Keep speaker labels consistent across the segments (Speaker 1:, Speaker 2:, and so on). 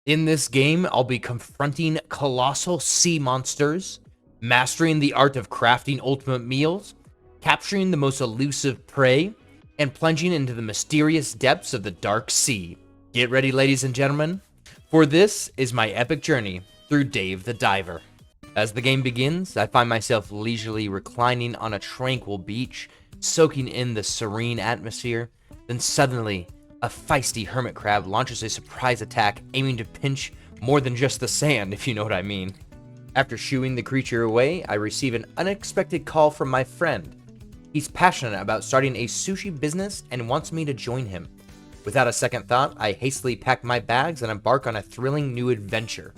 Speaker 1: In this game, I'll be confronting colossal sea monsters, mastering the art of crafting ultimate meals, capturing the most elusive prey, and plunging into the mysterious depths of the dark sea. Get ready, ladies and gentlemen, for this is my epic journey through Dave the Diver. As the game begins, I find myself leisurely reclining on a tranquil beach, soaking in the serene atmosphere. Then suddenly, a feisty hermit crab launches a surprise attack aiming to pinch more than just the sand, if you know what I mean. After shooing the creature away, I receive an unexpected call from my friend. He's passionate about starting a sushi business and wants me to join him. Without a second thought, I hastily pack my bags and embark on a thrilling new adventure.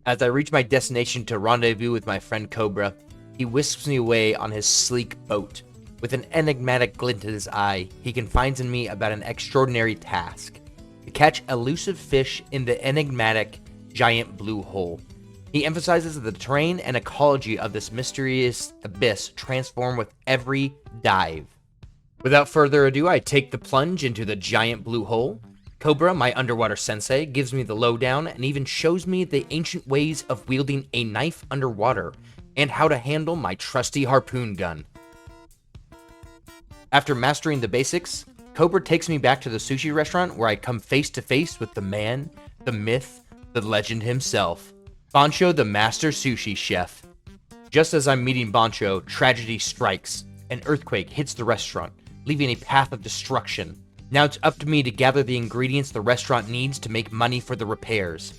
Speaker 1: As I reach my destination to rendezvous with my friend Cobra, he whisks me away on his sleek boat. With an enigmatic glint in his eye, he confides in me about an extraordinary task: to catch elusive fish in the enigmatic giant blue hole. He emphasizes that the terrain and ecology of this mysterious abyss transform with every dive. Without further ado, I take the plunge into the giant blue hole. Cobra, my underwater sensei, gives me the lowdown and even shows me the ancient ways of wielding a knife underwater and how to handle my trusty harpoon gun. After mastering the basics, Cobra takes me back to the sushi restaurant where I come face to face with the man, the myth, the legend himself, Bancho the master sushi chef. Just as I'm meeting Bancho, tragedy strikes. An earthquake hits the restaurant, leaving a path of destruction. Now it's up to me to gather the ingredients the restaurant needs to make money for the repairs.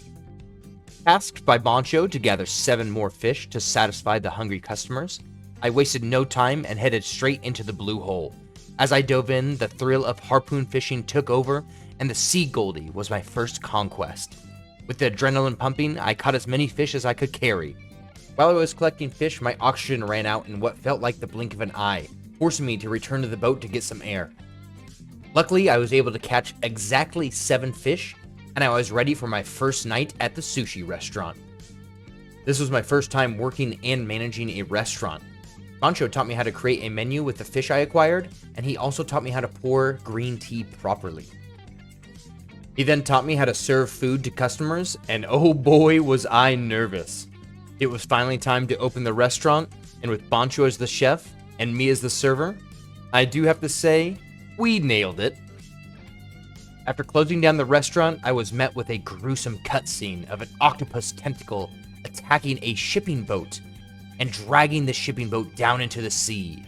Speaker 1: Tasked by Bancho to gather 7 more fish to satisfy the hungry customers, I wasted no time and headed straight into the blue hole. As I dove in, the thrill of harpoon fishing took over, and the sea goldie was my first conquest. With the adrenaline pumping, I caught as many fish as I could carry. While I was collecting fish, my oxygen ran out in what felt like the blink of an eye, forcing me to return to the boat to get some air. Luckily, I was able to catch exactly 7 fish, and I was ready for my first night at the sushi restaurant. This was my first time working and managing a restaurant. Bancho taught me how to create a menu with the fish I acquired, and he also taught me how to pour green tea properly. He then taught me how to serve food to customers, and oh boy was I nervous. It was finally time to open the restaurant, and with Bancho as the chef, and me as the server, I do have to say, we nailed it. After closing down the restaurant, I was met with a gruesome cutscene of an octopus tentacle attacking a shipping boat and dragging the shipping boat down into the sea.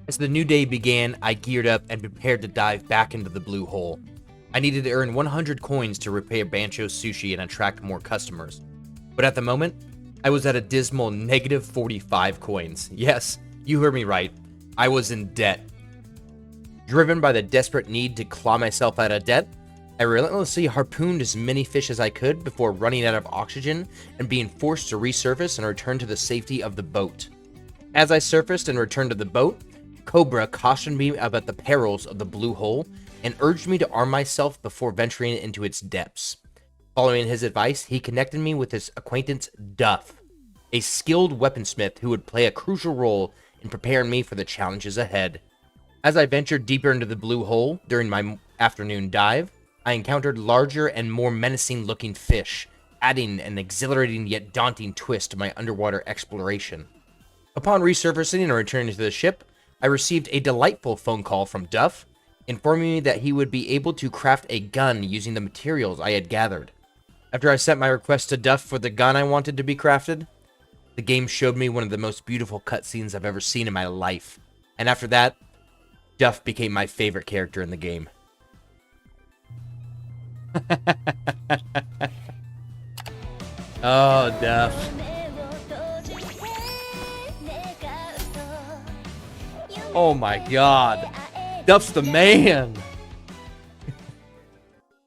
Speaker 1: As the new day began, I geared up and prepared to dive back into the blue hole. I needed to earn 100 coins to repair Bancho's sushi and attract more customers. But at the moment, I was at a dismal negative 45 coins. Yes, you heard me right. I was in debt. Driven by the desperate need to claw myself out of debt, I relentlessly harpooned as many fish as I could before running out of oxygen and being forced to resurface and return to the safety of the boat. As I surfaced and returned to the boat, Cobra cautioned me about the perils of the blue hole and urged me to arm myself before venturing into its depths. Following his advice, he connected me with his acquaintance Duff, a skilled weaponsmith who would play a crucial role in preparing me for the challenges ahead. As I ventured deeper into the blue hole during my afternoon dive, I encountered larger and more menacing-looking fish, adding an exhilarating yet daunting twist to my underwater exploration. Upon resurfacing and returning to the ship, I received a delightful phone call from Duff, informing me that he would be able to craft a gun using the materials I had gathered. After I sent my request to Duff for the gun I wanted to be crafted, the game showed me one of the most beautiful cutscenes I've ever seen in my life, and after that, Duff became my favorite character in the game. Oh, Duff. Oh my god. Duff's the man!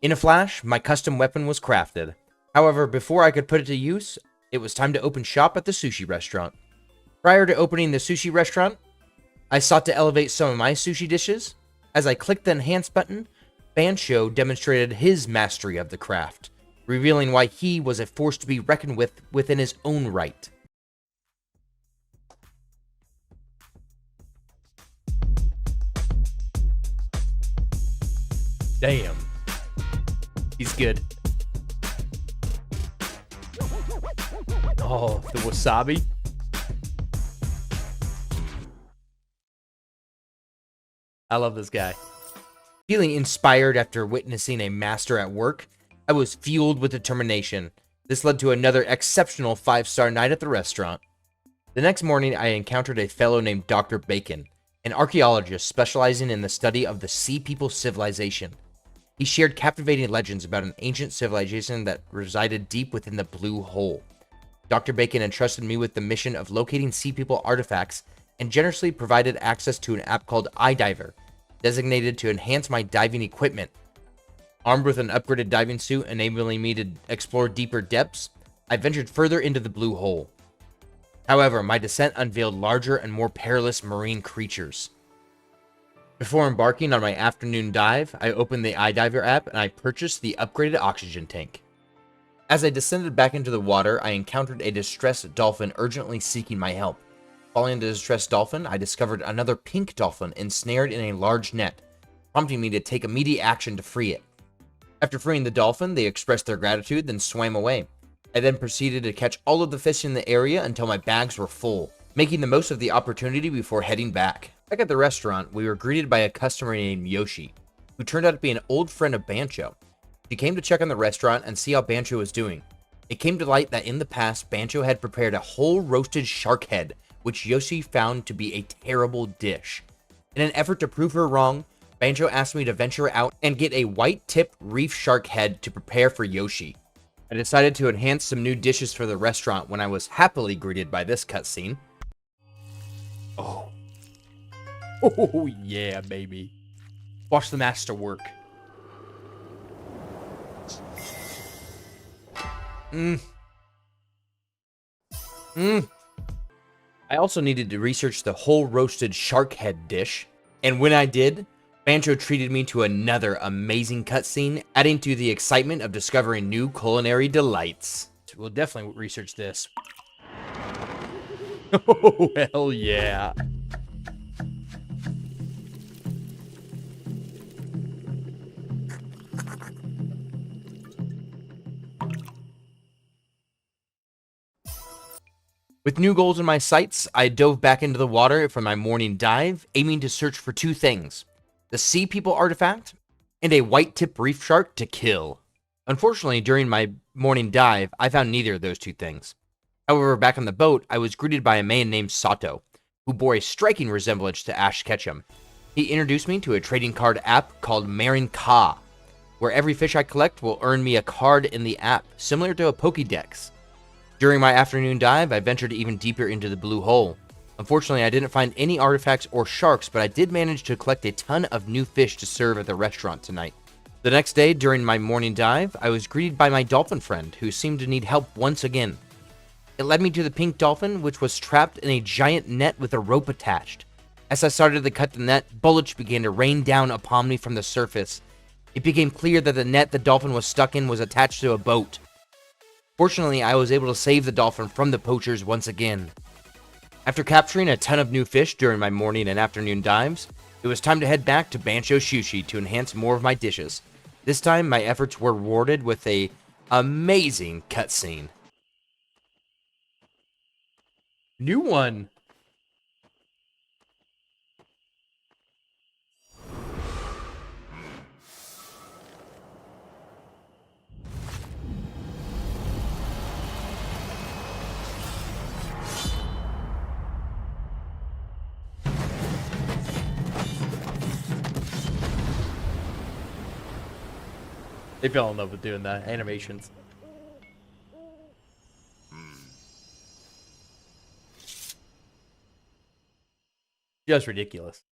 Speaker 1: In a flash, my custom weapon was crafted. However, before I could put it to use, it was time to open shop at the sushi restaurant. Prior to opening the sushi restaurant, I sought to elevate some of my sushi dishes. As I clicked the enhance button, Bancho demonstrated his mastery of the craft, revealing why he was a force to be reckoned with within his own right. Damn. He's good. Oh, the wasabi. I love this guy. Feeling inspired after witnessing a master at work, I was fueled with determination. This led to another exceptional 5-star night at the restaurant. The next morning, I encountered a fellow named Dr. Bacon, an archaeologist specializing in the study of the Sea People civilization. He shared captivating legends about an ancient civilization that resided deep within the Blue Hole. Dr. Bacon entrusted me with the mission of locating Sea People artifacts and generously provided access to an app called iDiver, designated to enhance my diving equipment. Armed with an upgraded diving suit enabling me to explore deeper depths, I ventured further into the Blue Hole. However, my descent unveiled larger and more perilous marine creatures. Before embarking on my afternoon dive, I opened the iDiver app and I purchased the upgraded oxygen tank. As I descended back into the water, I encountered a distressed dolphin urgently seeking my help. Following the distressed dolphin, I discovered another pink dolphin ensnared in a large net, prompting me to take immediate action to free it. After freeing the dolphin, they expressed their gratitude, then swam away. I then proceeded to catch all of the fish in the area until my bags were full, making the most of the opportunity before heading back. Back at the restaurant, we were greeted by a customer named Yoshi, who turned out to be an old friend of Bancho. She came to check on the restaurant and see how Bancho was doing. It came to light that in the past, Bancho had prepared a whole roasted shark head, which Yoshi found to be a terrible dish. In an effort to prove her wrong, Bancho asked me to venture out and get a white-tip reef shark head to prepare for Yoshi. I decided to enhance some new dishes for the restaurant when I was happily greeted by this cutscene. Oh. Oh, yeah, baby. Watch the master work. I also needed to research the whole roasted shark head dish, and when I did, Bancho treated me to another amazing cutscene, adding to the excitement of discovering new culinary delights. We'll definitely research this. Oh, hell yeah. With new goals in my sights, I dove back into the water for my morning dive, aiming to search for two things: the Sea People artifact and a white-tip reef shark to kill. Unfortunately, during my morning dive, I found neither of those two things. However, back on the boat, I was greeted by a man named Sato, who bore a striking resemblance to Ash Ketchum. He introduced me to a trading card app called Marin Ka, where every fish I collect will earn me a card in the app, similar to a Pokédex. During my afternoon dive, I ventured even deeper into the Blue Hole. Unfortunately, I didn't find any artifacts or sharks, but I did manage to collect a ton of new fish to serve at the restaurant tonight. The next day, during my morning dive, I was greeted by my dolphin friend, who seemed to need help once again. It led me to the pink dolphin, which was trapped in a giant net with a rope attached. As I started to cut the net, bullets began to rain down upon me from the surface. It became clear that the net the dolphin was stuck in was attached to a boat. Fortunately, I was able to save the dolphin from the poachers once again. After capturing a ton of new fish during my morning and afternoon dives, it was time to head back to Bancho Sushi to enhance more of my dishes. This time, my efforts were rewarded with a amazing cutscene. New one. They fell in love with doing the animations. Just ridiculous.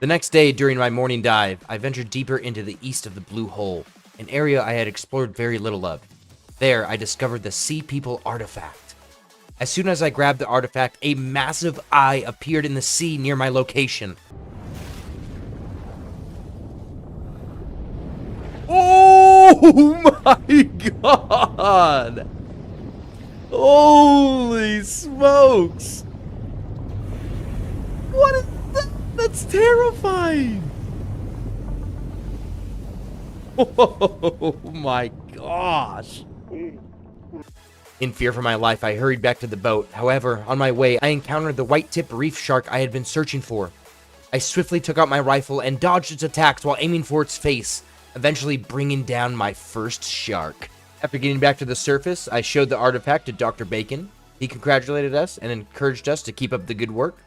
Speaker 1: The next day, during my morning dive, I ventured deeper into the east of the Blue Hole, an area I had explored very little of. There, I discovered the Sea People artifact. As soon as I grabbed the artifact, a massive eye appeared in the sea near my location. Oh my god! Holy smokes! What is that? That's terrifying! Oh my gosh! In fear for my life, I hurried back to the boat. However, on my way, I encountered the white-tip reef shark I had been searching for. I swiftly took out my rifle and dodged its attacks while aiming for its face, eventually bringing down my first shark. After getting back to the surface, I showed the artifact to Dr. Bacon. He congratulated us and encouraged us to keep up the good work.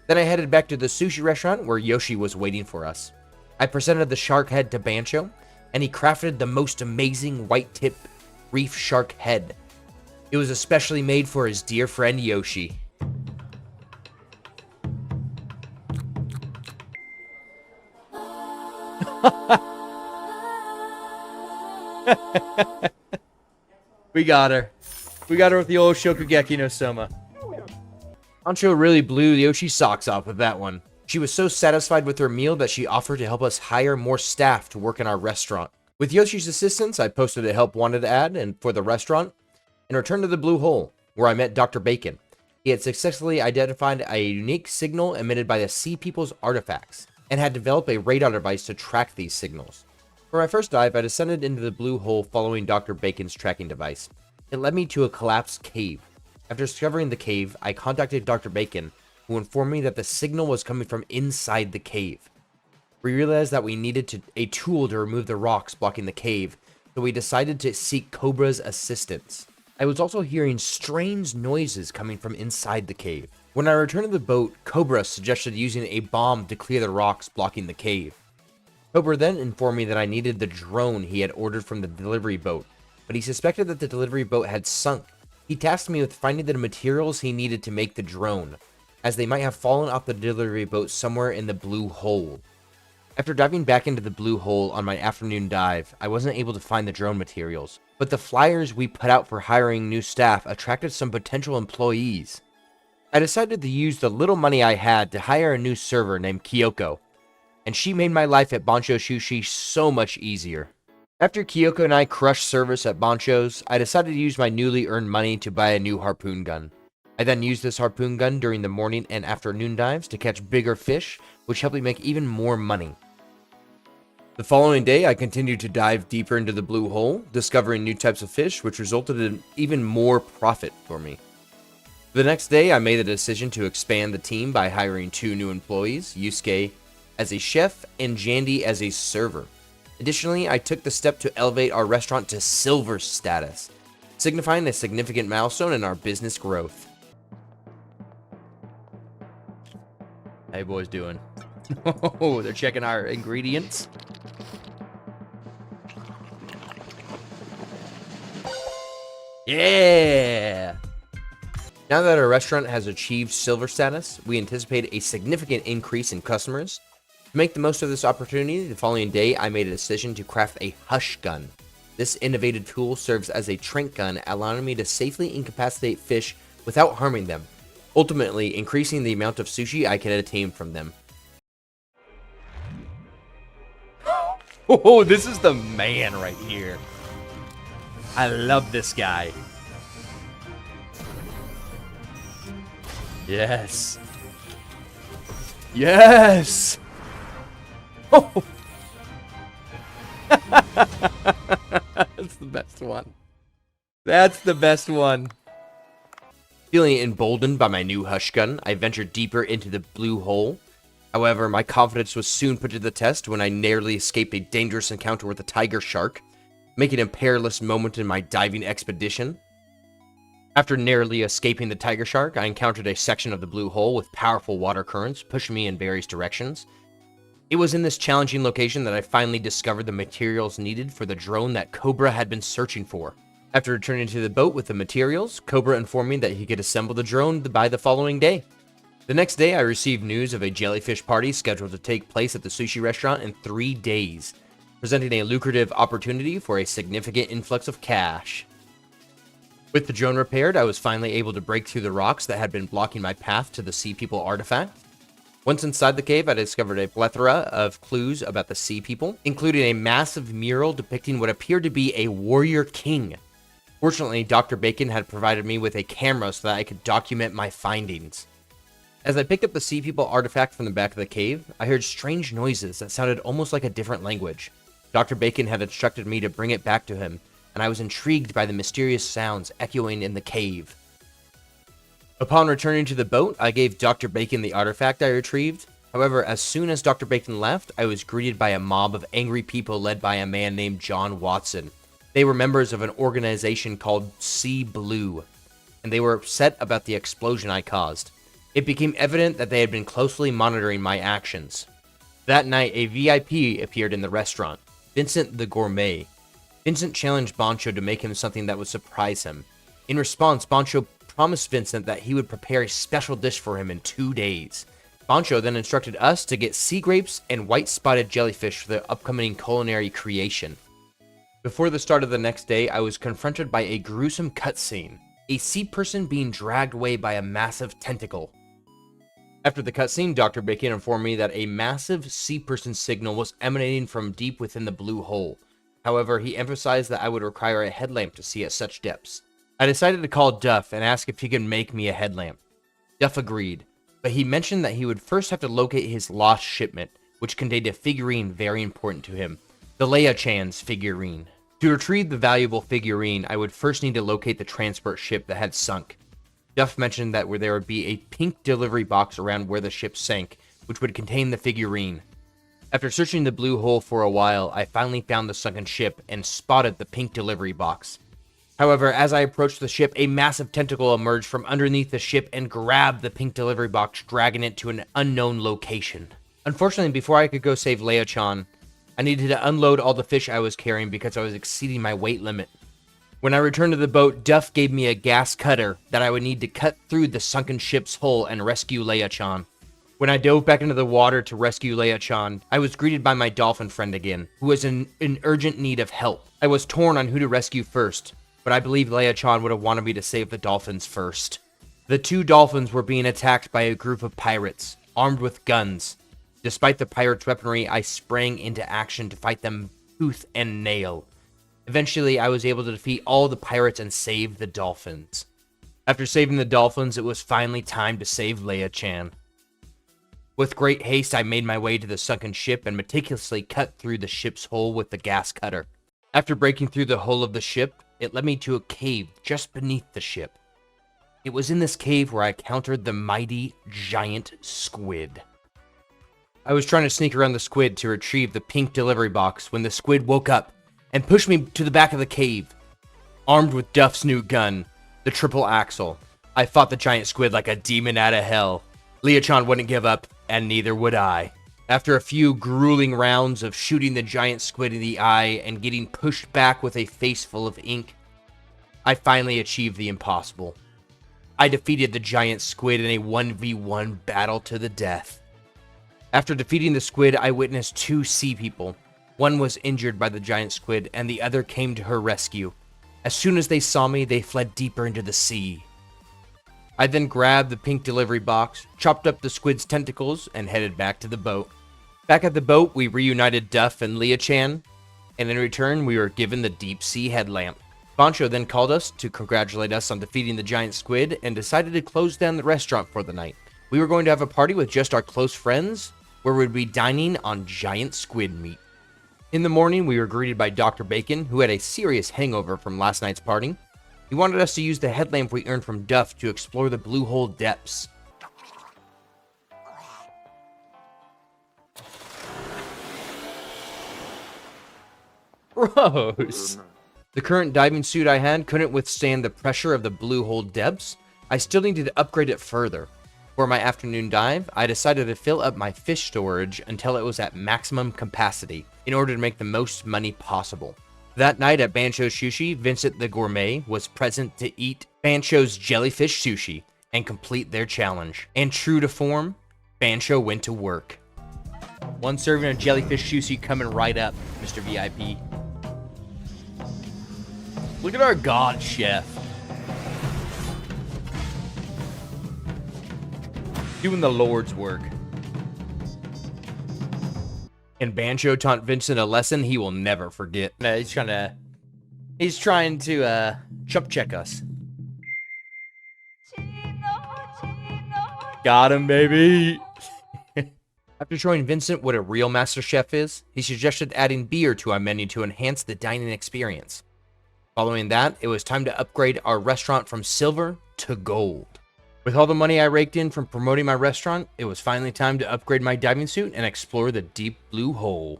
Speaker 1: Then I headed back to the sushi restaurant where Yoshi was waiting for us. I presented the shark head to Bancho, and he crafted the most amazing white-tip reef shark head. It was especially made for his dear friend Yoshi. We got her. We got her with the old Shokugeki no Soma. Ancho really blew Yoshi's socks off with that one. She was so satisfied with her meal that she offered to help us hire more staff to work in our restaurant. With Yoshi's assistance, I posted a help wanted ad for the restaurant and returned to the Blue Hole, where I met Dr. Bacon. He had successfully identified a unique signal emitted by the Sea People's artifacts and had developed a radar device to track these signals. For my first dive, I descended into the Blue Hole following Dr. Bacon's tracking device. It led me to a collapsed cave. After discovering the cave, I contacted Dr. Bacon, who informed me that the signal was coming from inside the cave. We realized that we needed a tool to remove the rocks blocking the cave, so we decided to seek Cobra's assistance. I was also hearing strange noises coming from inside the cave. When I returned to the boat, Cobra suggested using a bomb to clear the rocks blocking the cave. Cobra then informed me that I needed the drone he had ordered from the delivery boat, but he suspected that the delivery boat had sunk. He tasked me with finding the materials he needed to make the drone, as they might have fallen off the delivery boat somewhere in the Blue Hole. After diving back into the Blue Hole on my afternoon dive, I wasn't able to find the drone materials, but the flyers we put out for hiring new staff attracted some potential employees. I decided to use the little money I had to hire a new server named Kyoko, and she made my life at Bancho Sushi so much easier. After Kyoko and I crushed service at Bancho's, I decided to use my newly earned money to buy a new harpoon gun. I then used this harpoon gun during the morning and afternoon dives to catch bigger fish, which helped me make even more money. The following day, I continued to dive deeper into the Blue Hole, discovering new types of fish, which resulted in even more profit for me. The next day, I made the decision to expand the team by hiring 2 new employees, Yusuke as a chef and Jandy as a server. Additionally, I took the step to elevate our restaurant to silver status, signifying a significant milestone in our business growth. How you boys doing? Oh, they're checking our ingredients. Yeah! Now that our restaurant has achieved silver status, we anticipate a significant increase in customers. To make the most of this opportunity, the following day I made a decision to craft a hush gun. This innovative tool serves as a trank gun, allowing me to safely incapacitate fish without harming them, ultimately increasing the amount of sushi I can attain from them. Oh, this is the man right here. I love this guy. Yes. Yes. Oh. That's the best one. That's the best one. Feeling emboldened by my new hush gun, I ventured deeper into the Blue Hole. However, my confidence was soon put to the test when I narrowly escaped a dangerous encounter with a tiger shark, making a perilous moment in my diving expedition. After narrowly escaping the tiger shark, I encountered a section of the Blue Hole with powerful water currents pushing me in various directions. It was in this challenging location that I finally discovered the materials needed for the drone that Cobra had been searching for. After returning to the boat with the materials, Cobra informed me that he could assemble the drone by the following day. The next day, I received news of a jellyfish party scheduled to take place at the sushi restaurant in 3 days, presenting a lucrative opportunity for a significant influx of cash. With the drone repaired, I was finally able to break through the rocks that had been blocking my path to the Sea People artifact. Once inside the cave, I discovered a plethora of clues about the Sea People, including a massive mural depicting what appeared to be a warrior king. Fortunately, Dr. Bacon had provided me with a camera so that I could document my findings. As I picked up the Sea People artifact from the back of the cave, I heard strange noises that sounded almost like a different language. Dr. Bacon had instructed me to bring it back to him, and I was intrigued by the mysterious sounds echoing in the cave. Upon returning to the boat, I gave Dr. Bacon the artifact I retrieved. However, as soon as Dr. Bacon left, I was greeted by a mob of angry people led by a man named John Watson. They were members of an organization called Sea Blue, and they were upset about the explosion I caused. It became evident that they had been closely monitoring my actions. That night, a VIP appeared in the restaurant, Vincent the Gourmet. Vincent challenged Bancho to make him something that would surprise him. In response, Bancho promised Vincent that he would prepare a special dish for him in 2 days. Bancho then instructed us to get sea grapes and white-spotted jellyfish for the upcoming culinary creation. Before the start of the next day, I was confronted by a gruesome cutscene. A sea person being dragged away by a massive tentacle. After the cutscene, Dr. Bacon informed me that a massive sea person signal was emanating from deep within the blue hole. However, he emphasized that I would require a headlamp to see at such depths. I decided to call Duff and ask if he could make me a headlamp. Duff agreed, but he mentioned that he would first have to locate his lost shipment, which contained a figurine very important to him, the Leia-chan's figurine. To retrieve the valuable figurine, I would first need to locate the transport ship that had sunk. Duff mentioned that there would be a pink delivery box around where the ship sank, which would contain the figurine. After searching the blue hole for a while, I finally found the sunken ship and spotted the pink delivery box. However, as I approached the ship, a massive tentacle emerged from underneath the ship and grabbed the pink delivery box, dragging it to an unknown location. Unfortunately, before I could go save Leia-chan, I needed to unload all the fish I was carrying because I was exceeding my weight limit. When I returned to the boat, Duff gave me a gas cutter that I would need to cut through the sunken ship's hull and rescue Leia-chan. When I dove back into the water to rescue Leia-chan, I was greeted by my dolphin friend again, who was in urgent need of help. I was torn on who to rescue first, but I believe Leia-chan would have wanted me to save the dolphins first. The 2 dolphins were being attacked by a group of pirates, armed with guns. Despite the pirates' weaponry, I sprang into action to fight them tooth and nail. Eventually, I was able to defeat all the pirates and save the dolphins. After saving the dolphins, it was finally time to save Leia-chan. With great haste, I made my way to the sunken ship and meticulously cut through the ship's hull with the gas cutter. After breaking through the hull of the ship, it led me to a cave just beneath the ship. It was in this cave where I encountered the mighty giant squid. I was trying to sneak around the squid to retrieve the pink delivery box when the squid woke up and pushed me to the back of the cave. Armed with Duff's new gun, the triple axle, I fought the giant squid like a demon out of hell. Leia-chan wouldn't give up, and neither would I. After a few grueling rounds of shooting the giant squid in the eye and getting pushed back with a face full of ink, I finally achieved the impossible. I defeated the giant squid in a 1v1 battle to the death. After defeating the squid, I witnessed 2 sea people. One was injured by the giant squid, and the other came to her rescue. As soon as they saw me, they fled deeper into the sea. I then grabbed the pink delivery box, chopped up the squid's tentacles, and headed back to the boat. Back at the boat, we reunited Duff and Leia-chan, and in return, we were given the deep sea headlamp. Bancho then called us to congratulate us on defeating the giant squid and decided to close down the restaurant for the night. We were going to have a party with just our close friends, where we'd be dining on giant squid meat. In the morning, we were greeted by Dr. Bacon, who had a serious hangover from last night's party. He wanted us to use the headlamp we earned from Duff to explore the blue hole depths. Gross! The current diving suit I had couldn't withstand the pressure of the blue hole depths. I still needed to upgrade it further. For my afternoon dive, I decided to fill up my fish storage until it was at maximum capacity in order to make the most money possible. That night at Bancho's Sushi, Vincent the Gourmet was present to eat Bancho's jellyfish sushi and complete their challenge. And true to form, Bancho went to work. 1 serving of jellyfish sushi coming right up, Mr. VIP. Look at our god chef. Doing the Lord's work. And Bancho taught Vincent a lesson he will never forget. He's trying to chump check us. Got him, baby. After showing Vincent what a real master chef is, he suggested adding beer to our menu to enhance the dining experience. Following that, it was time to upgrade our restaurant from silver to gold. With all the money I raked in from promoting my restaurant, it was finally time to upgrade my diving suit and explore the deep blue hole.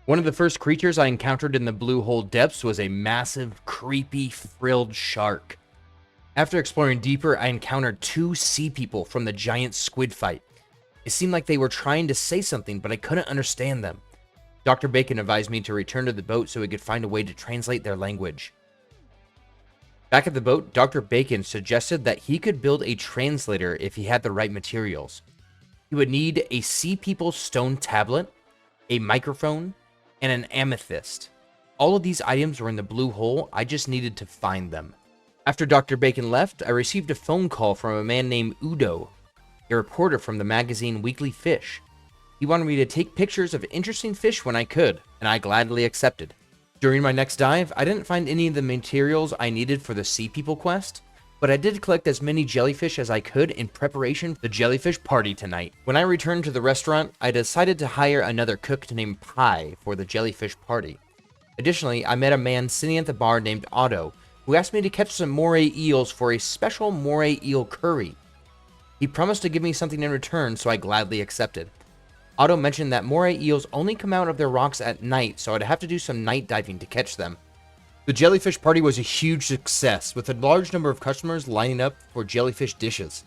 Speaker 1: One of the first creatures I encountered in the blue hole depths was a massive, creepy, frilled shark. After exploring deeper, I encountered two sea people from the giant squid fight. It seemed like they were trying to say something, but I couldn't understand them. Dr. Bacon advised me to return to the boat so he could find a way to translate their language. Back at the boat, Dr. Bacon suggested that he could build a translator if he had the right materials. He would need a sea people stone tablet, a microphone, and an amethyst. All of these items were in the blue hole, I just needed to find them. After Dr. Bacon left, I received a phone call from a man named Udo, a reporter from the magazine Weekly Fish. He wanted me to take pictures of interesting fish when I could, and I gladly accepted. During my next dive, I didn't find any of the materials I needed for the Sea People quest, but I did collect as many jellyfish as I could in preparation for the jellyfish party tonight. When I returned to the restaurant, I decided to hire another cook named Pie for the jellyfish party. Additionally, I met a man sitting at the bar named Otto, who asked me to catch some moray eels for a special moray eel curry. He promised to give me something in return, so I gladly accepted. Otto mentioned that moray eels only come out of their rocks at night, so I'd have to do some night diving to catch them. The jellyfish party was a huge success, with a large number of customers lining up for jellyfish dishes.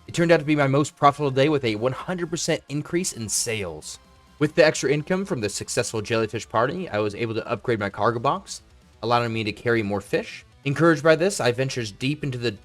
Speaker 1: It turned out to be my most profitable day with a 100% increase in sales. With the extra income from the successful jellyfish party, I was able to upgrade my cargo box, allowing me to carry more fish. Encouraged by this, I ventured deep into the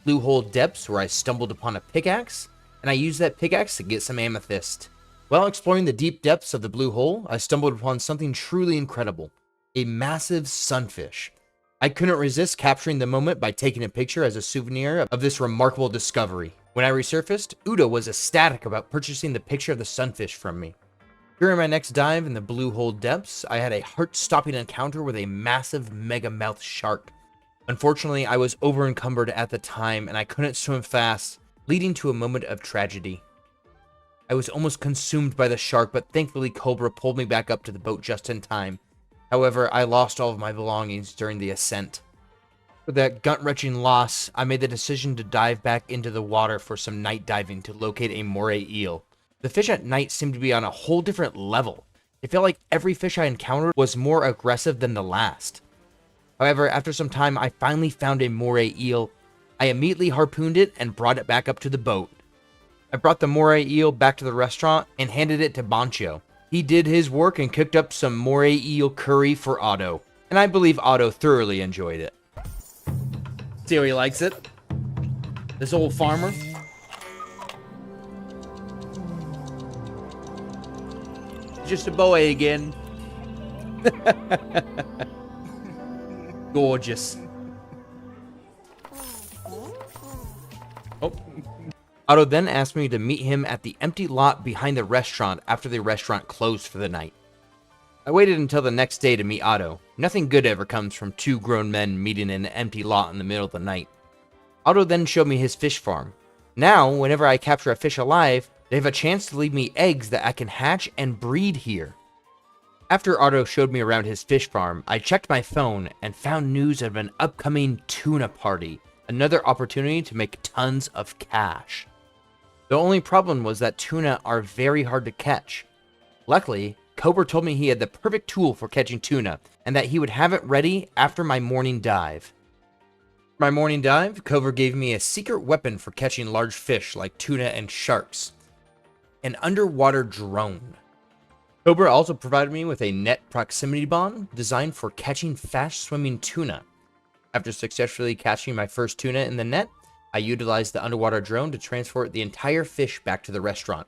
Speaker 1: blue hole depths where I stumbled upon a pickaxe, and I used that pickaxe to get some amethyst. While exploring the deep depths of the blue hole, I stumbled upon something truly incredible, a massive sunfish. I couldn't resist capturing the moment by taking a picture as a souvenir of this remarkable discovery. When I resurfaced, Udo was ecstatic about purchasing the picture of the sunfish from me. During my next dive in the blue hole depths, I had a heart-stopping encounter with a massive mega-mouth shark. Unfortunately, I was over-encumbered at the time and I couldn't swim fast, leading to a moment of tragedy. I was almost consumed by the shark, but thankfully Cobra pulled me back up to the boat just in time. However, I lost all of my belongings during the ascent. With that gut-wrenching loss, I made the decision to dive back into the water for some night diving to locate a moray eel. The fish at night seemed to be on a whole different level. It felt like every fish I encountered was more aggressive than the last. However, after some time, I finally found a moray eel. I immediately harpooned it and brought it back up to the boat. I brought the moray eel back to the restaurant and handed it to Bancho. He did his work and cooked up some moray eel curry for Otto, and I believe Otto thoroughly enjoyed it. See how he likes it? This old farmer. Just a boy again. Gorgeous. Oh. Otto then asked me to meet him at the empty lot behind the restaurant after the restaurant closed for the night. I waited until the next day to meet Otto. Nothing good ever comes from two grown men meeting in an empty lot in the middle of the night. Otto then showed me his fish farm. Now, whenever I capture a fish alive, they have a chance to leave me eggs that I can hatch and breed here. After Otto showed me around his fish farm, I checked my phone and found news of an upcoming tuna party, another opportunity to make tons of cash. The only problem was that tuna are very hard to catch. Luckily, Cobra told me he had the perfect tool for catching tuna, and that he would have it ready after my morning dive. For my morning dive, Cobra gave me a secret weapon for catching large fish like tuna and sharks, an underwater drone. Cobra also provided me with a net proximity bomb designed for catching fast-swimming tuna. After successfully catching my first tuna in the net, I utilized the underwater drone to transport the entire fish back to the restaurant.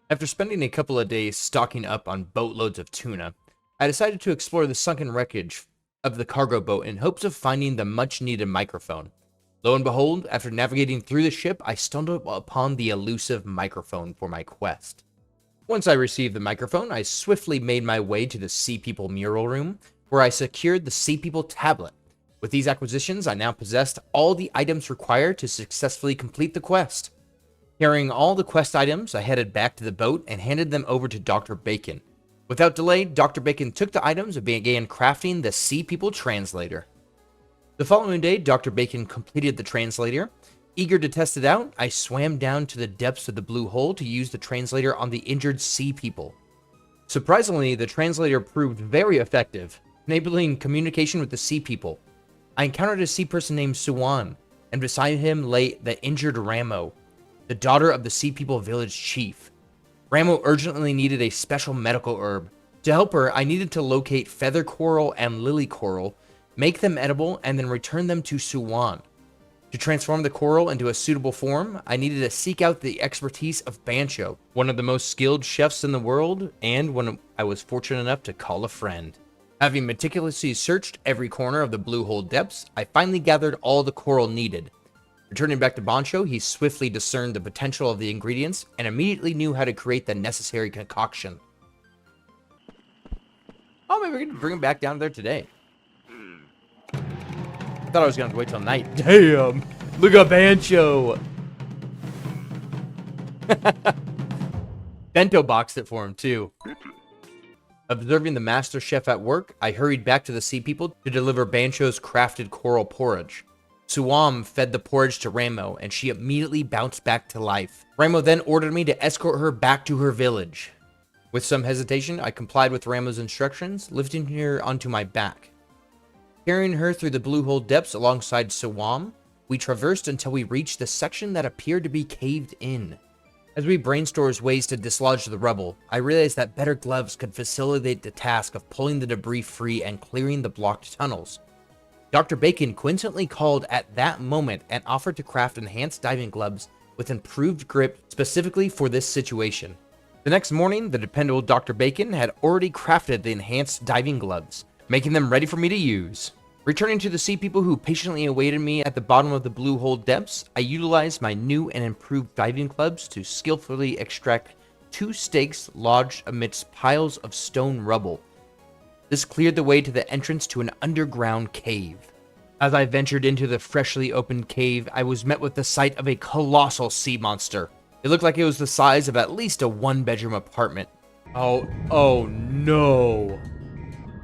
Speaker 1: After spending a couple of days stocking up on boatloads of tuna, I decided to explore the sunken wreckage of the cargo boat in hopes of finding the much-needed microphone. Lo and behold, after navigating through the ship, I stumbled upon the elusive microphone for my quest. Once I received the microphone, I swiftly made my way to the Sea People mural room, where I secured the Sea People tablet. With these acquisitions, I now possessed all the items required to successfully complete the quest. Carrying all the quest items, I headed back to the boat and handed them over to Dr. Bacon. Without delay, Dr. Bacon took the items and began crafting the Sea People translator. The following day, Dr. Bacon completed the translator. Eager to test it out, I swam down to the depths of the blue hole to use the translator on the injured sea people. Surprisingly, the translator proved very effective, enabling communication with the sea people. I encountered a sea person named Suwan, and beside him lay the injured Ramo, the daughter of the sea people village chief. Ramo urgently needed a special medical herb. To help her, I needed to locate feather coral and lily coral, make them edible, and then return them to Suwan. To transform the coral into a suitable form, I needed to seek out the expertise of Bancho, one of the most skilled chefs in the world, and one I was fortunate enough to call a friend. Having meticulously searched every corner of the blue hole depths, I finally gathered all the coral needed. Returning back to Bancho, he swiftly discerned the potential of the ingredients and immediately knew how to create the necessary concoction. Oh, maybe we can bring him back down there today. I thought I was going to wait till night. Damn! Look at Bancho! Bento boxed it for him, too. Observing the master chef at work, I hurried back to the sea people to deliver Bancho's crafted coral porridge. Suwam fed the porridge to Ramo, and she immediately bounced back to life. Ramo then ordered me to escort her back to her village. With some hesitation, I complied with Ramo's instructions, lifting her onto my back. Carrying her through the blue hole depths alongside Suwam, we traversed until we reached the section that appeared to be caved in. As we brainstormed ways to dislodge the rubble, I realized that better gloves could facilitate the task of pulling the debris free and clearing the blocked tunnels. Dr. Bacon coincidentally called at that moment and offered to craft enhanced diving gloves with improved grip specifically for this situation. The next morning, the dependable Dr. Bacon had already crafted the enhanced diving gloves, making them ready for me to use. Returning to the sea people who patiently awaited me at the bottom of the blue hole depths, I utilized my new and improved diving clubs to skillfully extract 2 stakes lodged amidst piles of stone rubble. This cleared the way to the entrance to an underground cave. As I ventured into the freshly opened cave, I was met with the sight of a colossal sea monster. It looked like it was the size of at least a 1-bedroom apartment. Oh no.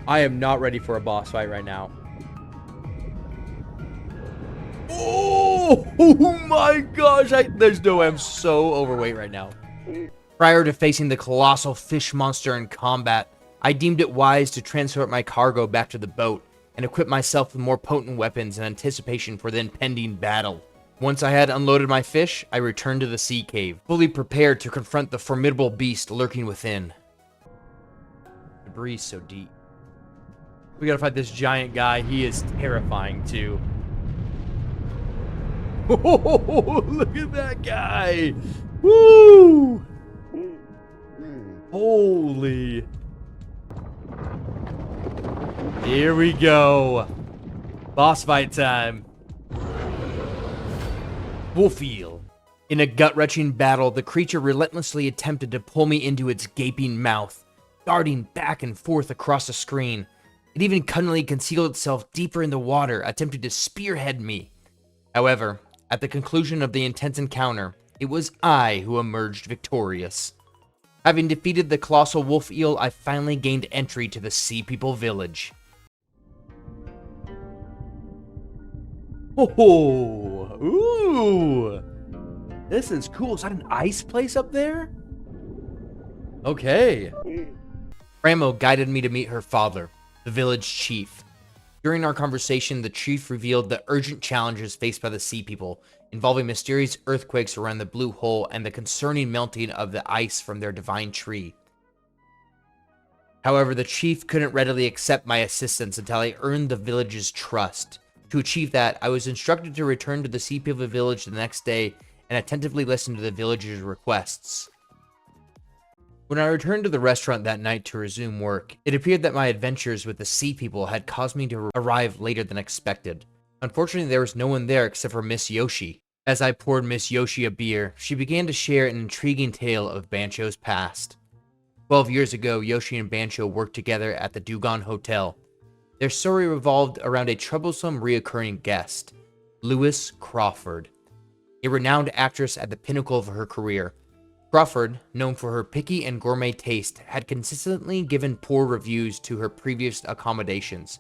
Speaker 1: I am not ready for a boss fight right now. Oh my gosh, there's no way. I'm so overweight right now. Prior to facing the colossal fish monster in combat, I deemed it wise to transport my cargo back to the boat and equip myself with more potent weapons in anticipation for the impending battle. Once I had unloaded my fish, I returned to the sea cave, fully prepared to confront the formidable beast lurking within. Debris so deep. We gotta fight this giant guy. He is terrifying too. Oh, look at that guy! Woo! Holy! Here we go. Boss fight time. Wolfeel. In a gut-wrenching battle, the creature relentlessly attempted to pull me into its gaping mouth, darting back and forth across the screen. It even cunningly concealed itself deeper in the water, attempting to spearhead me. However, at the conclusion of the intense encounter, it was I who emerged victorious. Having defeated the colossal wolf eel, I finally gained entry to the Sea People village. Oh, ooh, this is cool. Is that an ice place up there? Okay. Ramo guided me to meet her father, the village chief. During our conversation, the chief revealed the urgent challenges faced by the sea people, involving mysterious earthquakes around the blue hole and the concerning melting of the ice from their divine tree. However, the chief couldn't readily accept my assistance until I earned the village's trust. To achieve that, I was instructed to return to the Sea People village the next day and attentively listen to the villagers' requests. When I returned to the restaurant that night to resume work, it appeared that my adventures with the Sea People had caused me to arrive later than expected. Unfortunately, there was no one there except for Miss Yoshi. As I poured Miss Yoshi a beer, she began to share an intriguing tale of Bancho's past. 12 years ago, Yoshi and Bancho worked together at the Dugon Hotel. Their story revolved around a troublesome reoccurring guest, Lewis Crawford, a renowned actress at the pinnacle of her career. Crawford, known for her picky and gourmet taste, had consistently given poor reviews to her previous accommodations.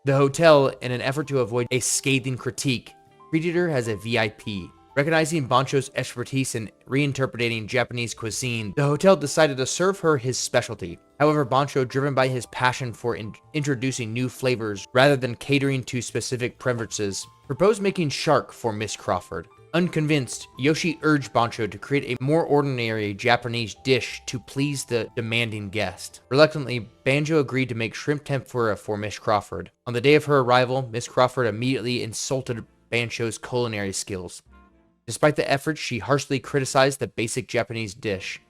Speaker 1: The hotel, in an effort to avoid a scathing critique, treated her as a VIP. Recognizing Bancho's expertise in reinterpreting Japanese cuisine, the hotel decided to serve her his specialty. However, Bancho, driven by his passion for introducing new flavors rather than catering to specific preferences, proposed making shark for Miss Crawford. Unconvinced, Yoshi urged Bancho to create a more ordinary Japanese dish to please the demanding guest. Reluctantly, Banjo agreed to make shrimp tempura for Miss Crawford. On the day of her arrival, Miss Crawford immediately insulted Bancho's culinary skills. Despite the efforts, she harshly criticized the basic Japanese dish.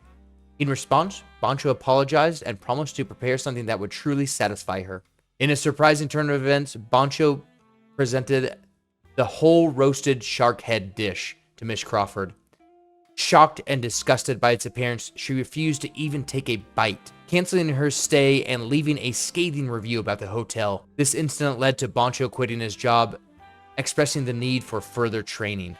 Speaker 1: In response, Bancho apologized and promised to prepare something that would truly satisfy her. In a surprising turn of events, Bancho presented the whole roasted shark head dish to Miss Crawford. Shocked and disgusted by its appearance, she refused to even take a bite, canceling her stay and leaving a scathing review about the hotel. This incident led to Bancho quitting his job, expressing the need for further training.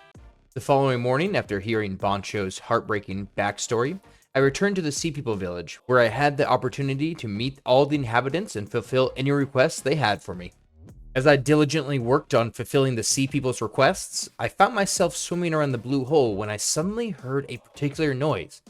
Speaker 1: The following morning, after hearing Bancho's heartbreaking backstory, I returned to the Sea People village, where I had the opportunity to meet all the inhabitants and fulfill any requests they had for me. As I diligently worked on fulfilling the Sea People's requests, I found myself swimming around the blue hole when I suddenly heard a particular noise: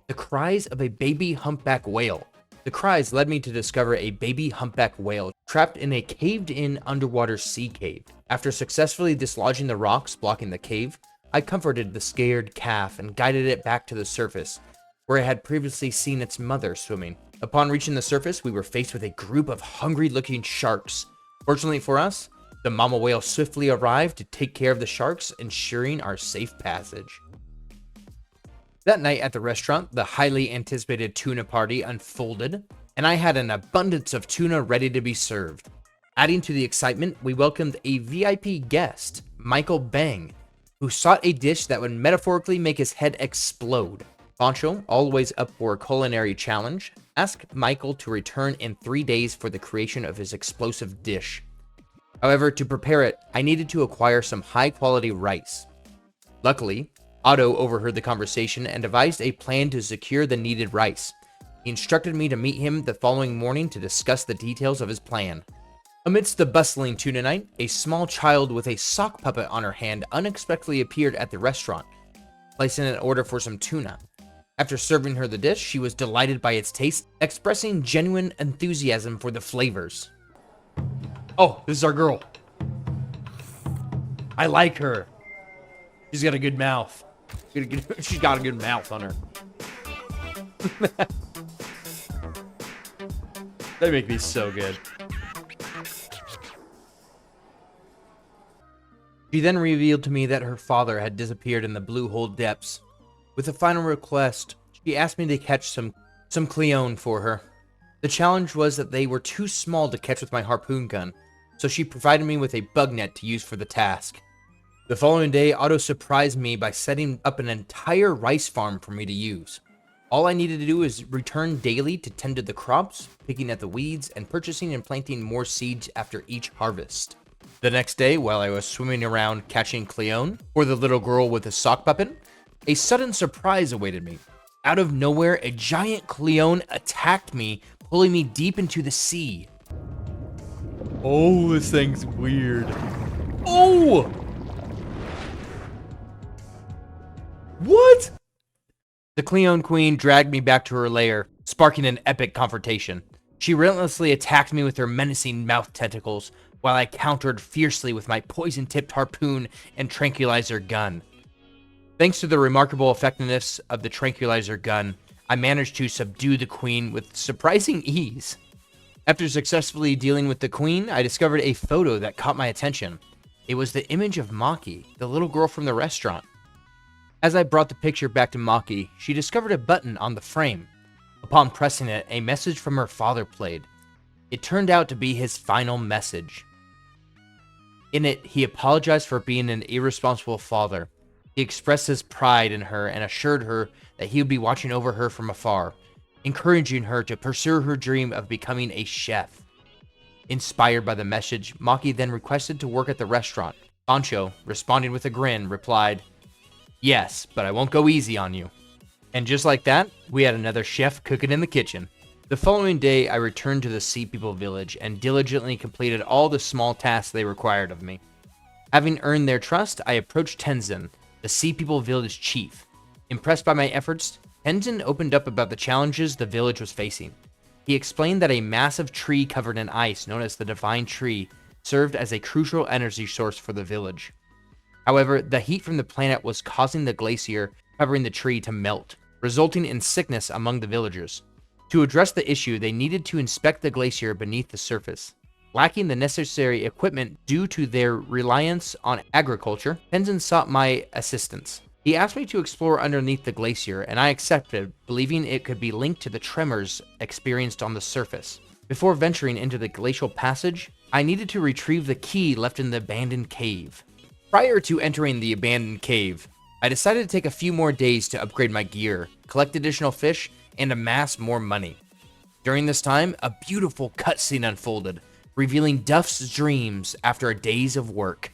Speaker 1: the cries of a baby humpback whale. The cries led me to discover a baby humpback whale trapped in a caved-in underwater sea cave. After successfully dislodging the rocks blocking the cave, I comforted the scared calf and guided it back to the surface, where I had previously seen its mother swimming. Upon reaching the surface, we were faced with a group of hungry-looking sharks. Fortunately for us, the mama whale swiftly arrived to take care of the sharks, ensuring our safe passage. That night at the restaurant, the highly anticipated tuna party unfolded, and I had an abundance of tuna ready to be served. Adding to the excitement, we welcomed a VIP guest, Michael Bang, who sought a dish that would metaphorically make his head explode. Bancho, always up for a culinary challenge, asked Michael to return in 3 days for the creation of his explosive dish. However, to prepare it, I needed to acquire some high-quality rice. Luckily, Otto overheard the conversation and devised a plan to secure the needed rice. He instructed me to meet him the following morning to discuss the details of his plan. Amidst the bustling tuna night, a small child with a sock puppet on her hand unexpectedly appeared at the restaurant, placing an order for some tuna. After serving her the dish, she was delighted by its taste, expressing genuine enthusiasm for the flavors. "Oh, this is our girl. I like her. She's got a good mouth. She's got a good mouth on her." They make me so good. She then revealed to me that her father had disappeared in the blue hole depths. With a final request, she asked me to catch some Cleone for her. The challenge was that they were too small to catch with my harpoon gun, so she provided me with a bug net to use for the task. The following day, Otto surprised me by setting up an entire rice farm for me to use. All I needed to do was return daily to tend to the crops, picking at the weeds, and purchasing and planting more seeds after each harvest. The next day, while I was swimming around catching Cleone, or the little girl with the sock puppet, a sudden surprise awaited me. Out of nowhere, a giant Cleone attacked me, pulling me deep into the sea. Oh, this thing's weird. Oh! What? The Cleone Queen dragged me back to her lair, sparking an epic confrontation. She relentlessly attacked me with her menacing mouth tentacles, while I countered fiercely with my poison-tipped harpoon and tranquilizer gun. Thanks to the remarkable effectiveness of the tranquilizer gun, I managed to subdue the queen with surprising ease. After successfully dealing with the queen, I discovered a photo that caught my attention. It was the image of Maki, the little girl from the restaurant. As I brought the picture back to Maki, she discovered a button on the frame. Upon pressing it, a message from her father played. It turned out to be his final message. In it, he apologized for being an irresponsible father. He expressed his pride in her and assured her that he would be watching over her from afar, encouraging her to pursue her dream of becoming a chef. Inspired by the message, Maki then requested to work at the restaurant. Bancho, responding with a grin, replied, "Yes, but I won't go easy on you." And just like that, we had another chef cooking in the kitchen. The following day, I returned to the Sea People village and diligently completed all the small tasks they required of me. Having earned their trust, I approached Tenzin, the Sea People village chief. Impressed by my efforts, Tenzin opened up about the challenges the village was facing. He explained that a massive tree covered in ice, known as the Divine Tree, served as a crucial energy source for the village. However, the heat from the planet was causing the glacier covering the tree to melt, resulting in sickness among the villagers. To address the issue, they needed to inspect the glacier beneath the surface. Lacking the necessary equipment due to their reliance on agriculture, Tenzin sought my assistance. He asked me to explore underneath the glacier, and I accepted, believing it could be linked to the tremors experienced on the surface. Before venturing into the glacial passage, I needed to retrieve the key left in the abandoned cave. Prior to entering the abandoned cave, I decided to take a few more days to upgrade my gear, collect additional fish, and amass more money. During this time, a beautiful cutscene unfolded, revealing Duff's dreams after days of work.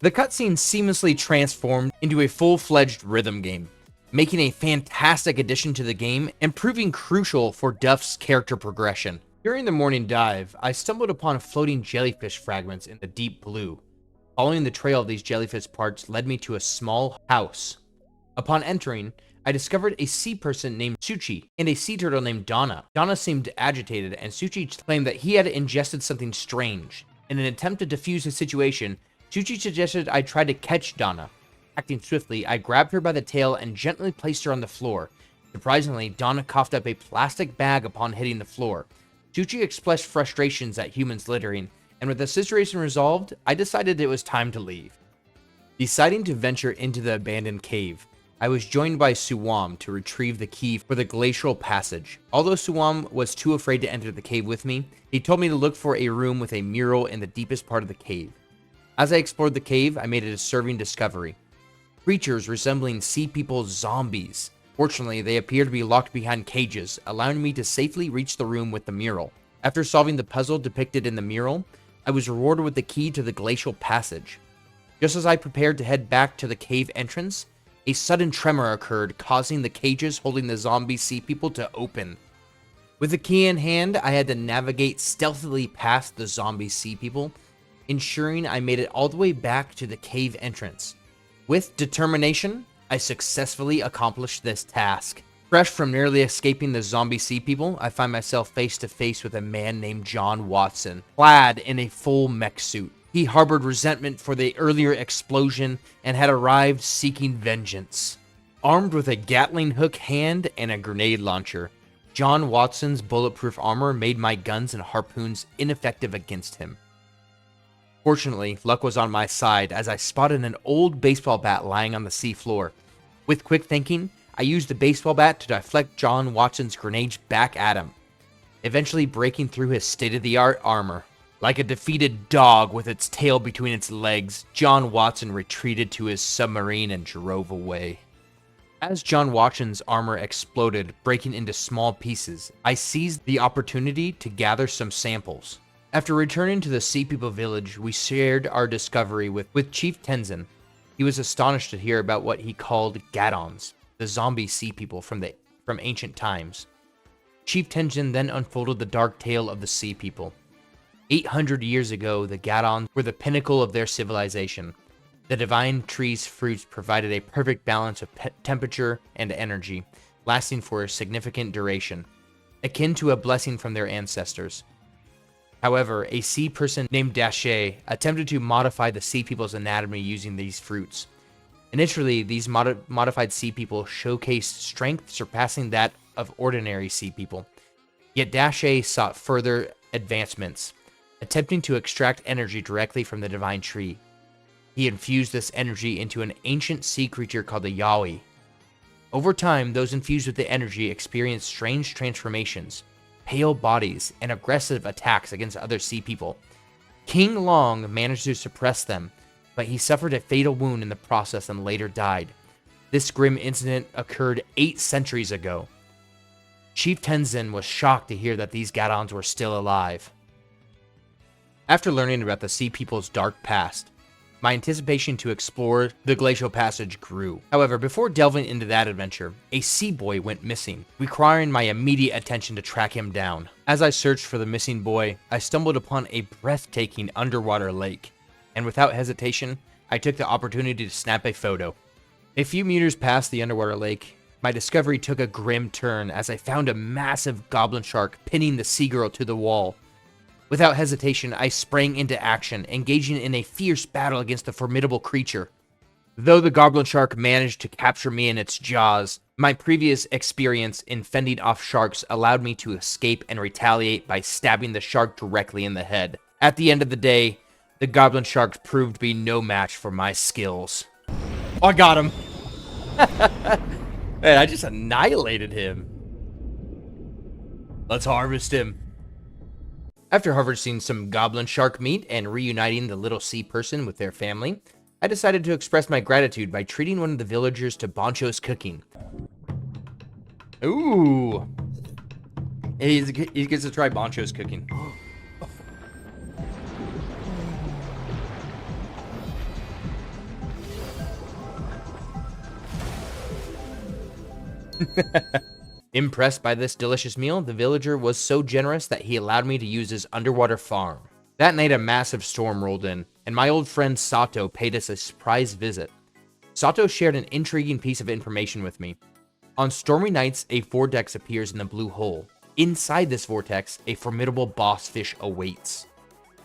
Speaker 1: The cutscene seamlessly transformed into a full-fledged rhythm game, making a fantastic addition to the game and proving crucial for Duff's character progression. During the morning dive, I stumbled upon floating jellyfish fragments in the deep blue. Following the trail of these jellyfish parts led me to a small house. Upon entering, I discovered a sea person named Suchi and a sea turtle named Donna. Donna seemed agitated, and Suchi claimed that he had ingested something strange. In an attempt to defuse the situation, Suchi suggested I try to catch Donna. Acting swiftly, I grabbed her by the tail and gently placed her on the floor. Surprisingly, Donna coughed up a plastic bag upon hitting the floor. Suchi expressed frustrations at humans littering, and with the situation resolved, I decided it was time to leave. Deciding to venture into the abandoned cave, I was joined by Suwam to retrieve the key for the glacial passage. Although Suwam was too afraid to enter the cave with me, he told me to look for a room with a mural in the deepest part of the cave. As I explored the cave, I made a disturbing discovery. Creatures resembling sea people zombies. Fortunately, they appear to be locked behind cages, allowing me to safely reach the room with the mural. After solving the puzzle depicted in the mural, I was rewarded with the key to the glacial passage. Just as I prepared to head back to the cave entrance, a sudden tremor occurred, causing the cages holding the zombie sea people to open. With the key in hand, I had to navigate stealthily past the zombie sea people, ensuring I made it all the way back to the cave entrance. With determination, I successfully accomplished this task. Fresh from nearly escaping the zombie sea people, I find myself face to face with a man named John Watson, clad in a full mech suit. He harbored resentment for the earlier explosion and had arrived seeking vengeance. Armed with a Gatling hook hand and a grenade launcher, John Watson's bulletproof armor made my guns and harpoons ineffective against him. Fortunately, luck was on my side as I spotted an old baseball bat lying on the seafloor. With quick thinking, I used the baseball bat to deflect John Watson's grenades back at him, eventually breaking through his state-of-the-art armor. Like a defeated dog with its tail between its legs, John Watson retreated to his submarine and drove away. As John Watson's armor exploded, breaking into small pieces, I seized the opportunity to gather some samples. After returning to the Sea People village, we shared our discovery with Chief Tenzin. He was astonished to hear about what he called Gadons, the zombie sea people from ancient times. Chief Tenzin then unfolded the dark tale of the sea people. 800 years ago, the Gadons were the pinnacle of their civilization. The divine tree's fruits provided a perfect balance of temperature and energy, lasting for a significant duration, akin to a blessing from their ancestors. However, a sea person named Dashe attempted to modify the sea people's anatomy using these fruits. Initially, these modified sea people showcased strength surpassing that of ordinary sea people. Yet Dashe sought further advancements, attempting to extract energy directly from the divine tree. He infused this energy into an ancient sea creature called the Yaoi. Over time, those infused with the energy experienced strange transformations, pale bodies, and aggressive attacks against other sea people. King Long managed to suppress them, but he suffered a fatal wound in the process and later died. This grim incident occurred 8 centuries ago. Chief Tenzin was shocked to hear that these Gadons were still alive. After learning about the sea people's dark past, my anticipation to explore the glacial passage grew. However, before delving into that adventure, a sea boy went missing, requiring my immediate attention to track him down. As I searched for the missing boy, I stumbled upon a breathtaking underwater lake, and without hesitation, I took the opportunity to snap a photo. A few meters past the underwater lake, my discovery took a grim turn as I found a massive goblin shark pinning the sea girl to the wall. Without hesitation, I sprang into action, engaging in a fierce battle against the formidable creature. Though the goblin shark managed to capture me in its jaws, my previous experience in fending off sharks allowed me to escape and retaliate by stabbing the shark directly in the head. At the end of the day, the goblin shark proved to be no match for my skills. Oh, I got him! Man, I just annihilated him. Let's harvest him. After harvesting some goblin shark meat and reuniting the little sea person with their family, I decided to express my gratitude by treating one of the villagers to Bancho's cooking. Ooh! He gets to try Bancho's cooking. Impressed by this delicious meal, the villager was so generous that he allowed me to use his underwater farm. That night, a massive storm rolled in, and my old friend Sato paid us a surprise visit. Sato shared an intriguing piece of information with me. On stormy nights, a vortex appears in the blue hole. Inside this vortex, a formidable boss fish awaits.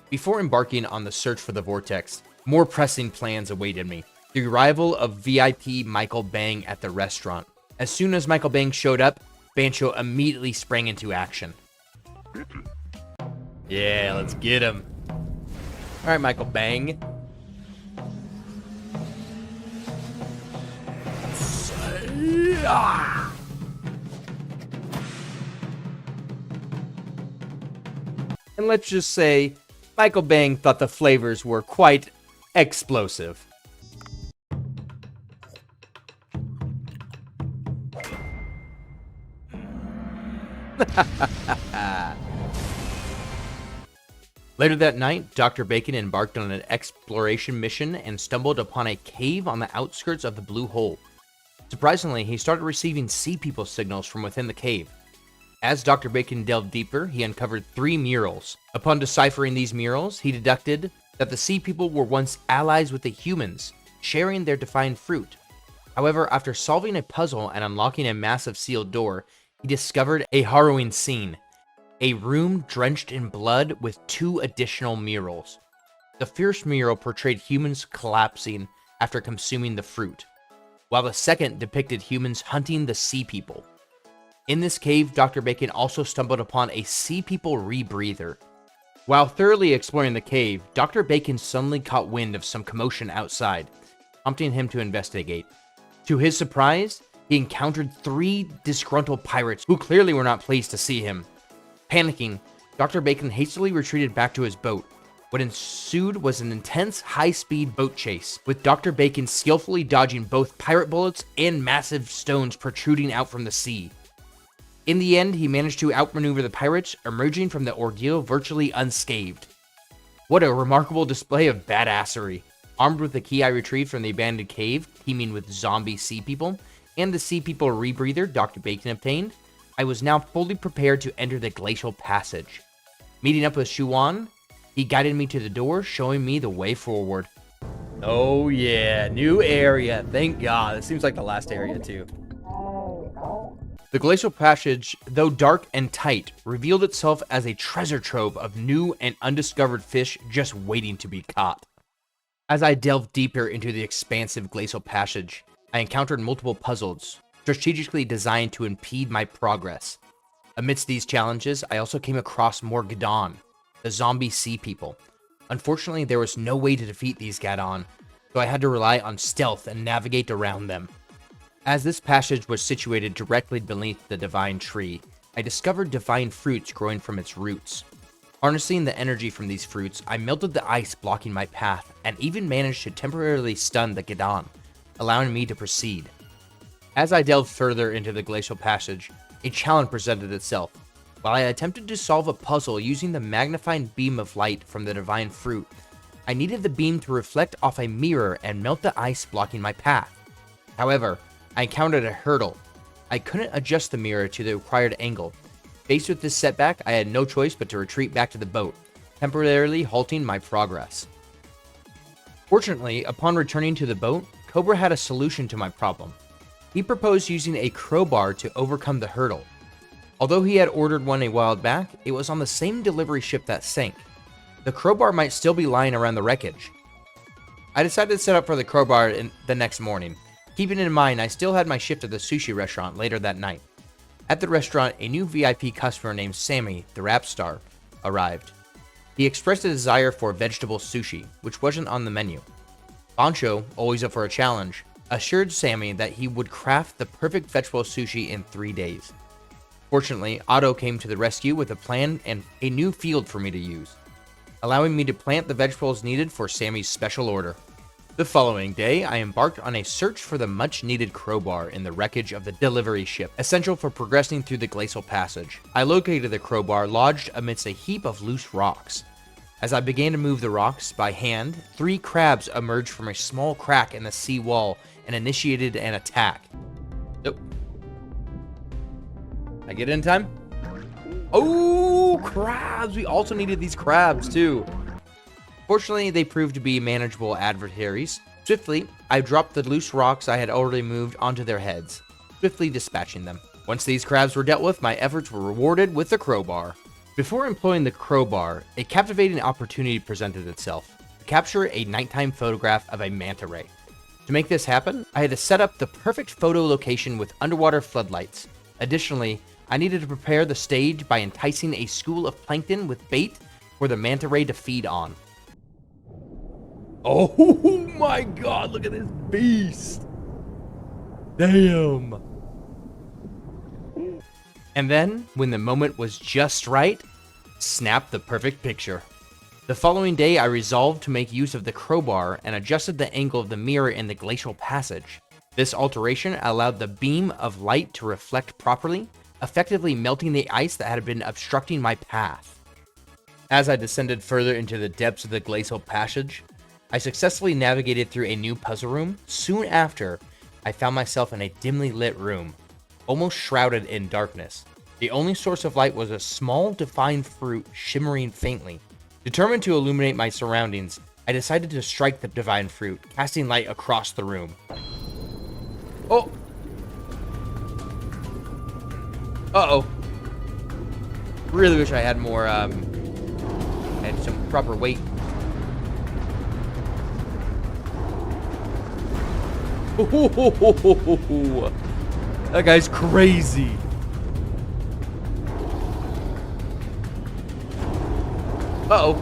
Speaker 1: Before embarking on the search for the vortex, more pressing plans awaited me. The arrival of VIP Michael Bang at the restaurant. As soon as Michael Bang showed up, Bancho immediately sprang into action. Yeah, let's get him. All right, Michael Bang. And let's just say, Michael Bang thought the flavors were quite explosive. Later that night, Dr. Bacon embarked on an exploration mission and stumbled upon a cave on the outskirts of the Blue Hole. Surprisingly, he started receiving sea people signals from within the cave. As Dr. Bacon delved deeper, he uncovered 3 murals. Upon deciphering these murals, he deducted that the sea people were once allies with the humans, sharing their defined fruit. However, after solving a puzzle and unlocking a massive sealed door, he discovered a harrowing scene. A room drenched in blood with 2 additional murals. The first mural portrayed humans collapsing after consuming the fruit, while the second depicted humans hunting the sea people. In this cave, Dr. Bacon also stumbled upon a sea people rebreather. While thoroughly exploring the cave, Dr. Bacon suddenly caught wind of some commotion outside, prompting him to investigate. To his surprise, he encountered 3 disgruntled pirates who clearly were not pleased to see him. Panicking, Dr. Bacon hastily retreated back to his boat. What ensued was an intense, high-speed boat chase, with Dr. Bacon skillfully dodging both pirate bullets and massive stones protruding out from the sea. In the end, he managed to outmaneuver the pirates, emerging from the ordeal virtually unscathed. What a remarkable display of badassery. Armed with the key I retrieved from the abandoned cave, teeming with zombie sea people, and the sea people rebreather Dr. Bacon obtained, I was now fully prepared to enter the glacial passage. Meeting up with Shuan, he guided me to the door, showing me the way forward. Oh yeah, new area. Thank God. It seems like the last area too. The glacial passage, though dark and tight, revealed itself as a treasure trove of new and undiscovered fish just waiting to be caught. As I delved deeper into the expansive glacial passage, I encountered multiple puzzles, strategically designed to impede my progress. Amidst these challenges, I also came across more Gadon, the zombie sea people. Unfortunately, there was no way to defeat these Gadon, so I had to rely on stealth and navigate around them. As this passage was situated directly beneath the divine tree, I discovered divine fruits growing from its roots. Harnessing the energy from these fruits, I melted the ice blocking my path and even managed to temporarily stun the Gadon, allowing me to proceed. As I delved further into the glacial passage, a challenge presented itself. While I attempted to solve a puzzle using the magnifying beam of light from the divine fruit, I needed the beam to reflect off a mirror and melt the ice blocking my path. However, I encountered a hurdle. I couldn't adjust the mirror to the required angle. Faced with this setback, I had no choice but to retreat back to the boat, temporarily halting my progress. Fortunately, upon returning to the boat, Cobra had a solution to my problem. He proposed using a crowbar to overcome the hurdle. Although he had ordered one a while back, it was on the same delivery ship that sank. The crowbar might still be lying around the wreckage. I decided to set up for the crowbar the next morning, keeping in mind I still had my shift at the sushi restaurant later that night. At the restaurant, a new VIP customer named Sammy, the rap star, arrived. He expressed a desire for vegetable sushi, which wasn't on the menu. Bancho, always up for a challenge, assured Sammy that he would craft the perfect vegetable sushi in 3 days. Fortunately, Otto came to the rescue with a plan and a new field for me to use, allowing me to plant the vegetables needed for Sammy's special order. The following day, I embarked on a search for the much-needed crowbar in the wreckage of the delivery ship, essential for progressing through the glacial passage. I located the crowbar lodged amidst a heap of loose rocks. As I began to move the rocks by hand, 3 crabs emerged from a small crack in the sea wall and initiated an attack. Nope. I get it in time? Oh, crabs! We also needed these crabs, too. Fortunately, they proved to be manageable adversaries. Swiftly, I dropped the loose rocks I had already moved onto their heads, swiftly dispatching them. Once these crabs were dealt with, my efforts were rewarded with the crowbar. Before employing the crowbar, a captivating opportunity presented itself: to capture a nighttime photograph of a manta ray. To make this happen, I had to set up the perfect photo location with underwater floodlights. Additionally, I needed to prepare the stage by enticing a school of plankton with bait for the manta ray to feed on. Oh my God, look at this beast! Damn! And then, when the moment was just right, snapped the perfect picture. The following day, I resolved to make use of the crowbar and adjusted the angle of the mirror in the glacial passage. This alteration allowed the beam of light to reflect properly, effectively melting the ice that had been obstructing my path. As I descended further into the depths of the glacial passage, I successfully navigated through a new puzzle room. Soon after, I found myself in a dimly lit room, almost shrouded in darkness. The only source of light was a small divine fruit shimmering faintly. Determined to illuminate my surroundings, I decided to strike the divine fruit, casting light across the room. Oh! Uh-oh. Really wish I had more, had some proper weight. That guy's crazy. Uh-oh.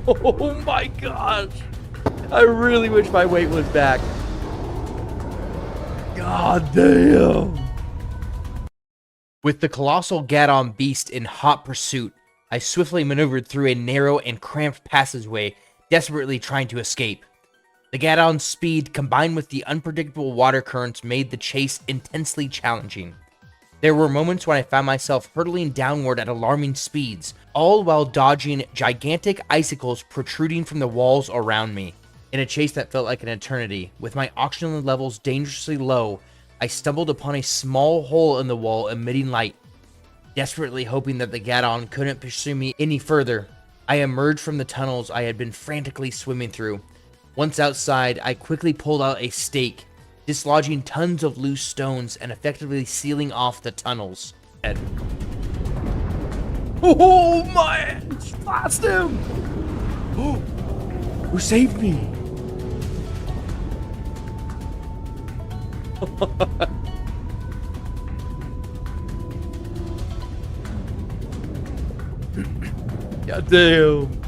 Speaker 1: Oh my gosh. I really wish my weight was back. God damn. With the colossal Gadon beast in hot pursuit, I swiftly maneuvered through a narrow and cramped passageway, desperately trying to escape. The Gadon's speed, combined with the unpredictable water currents, made the chase intensely challenging. There were moments when I found myself hurtling downward at alarming speeds, all while dodging gigantic icicles protruding from the walls around me. In a chase that felt like an eternity, with my oxygen levels dangerously low, I stumbled upon a small hole in the wall emitting light. Desperately hoping that the Gadon couldn't pursue me any further, I emerged from the tunnels I had been frantically swimming through. Once outside, I quickly pulled out a stake, dislodging tons of loose stones and effectively sealing off the tunnels. Oh man! Blast him! Oh, who saved me? God damn.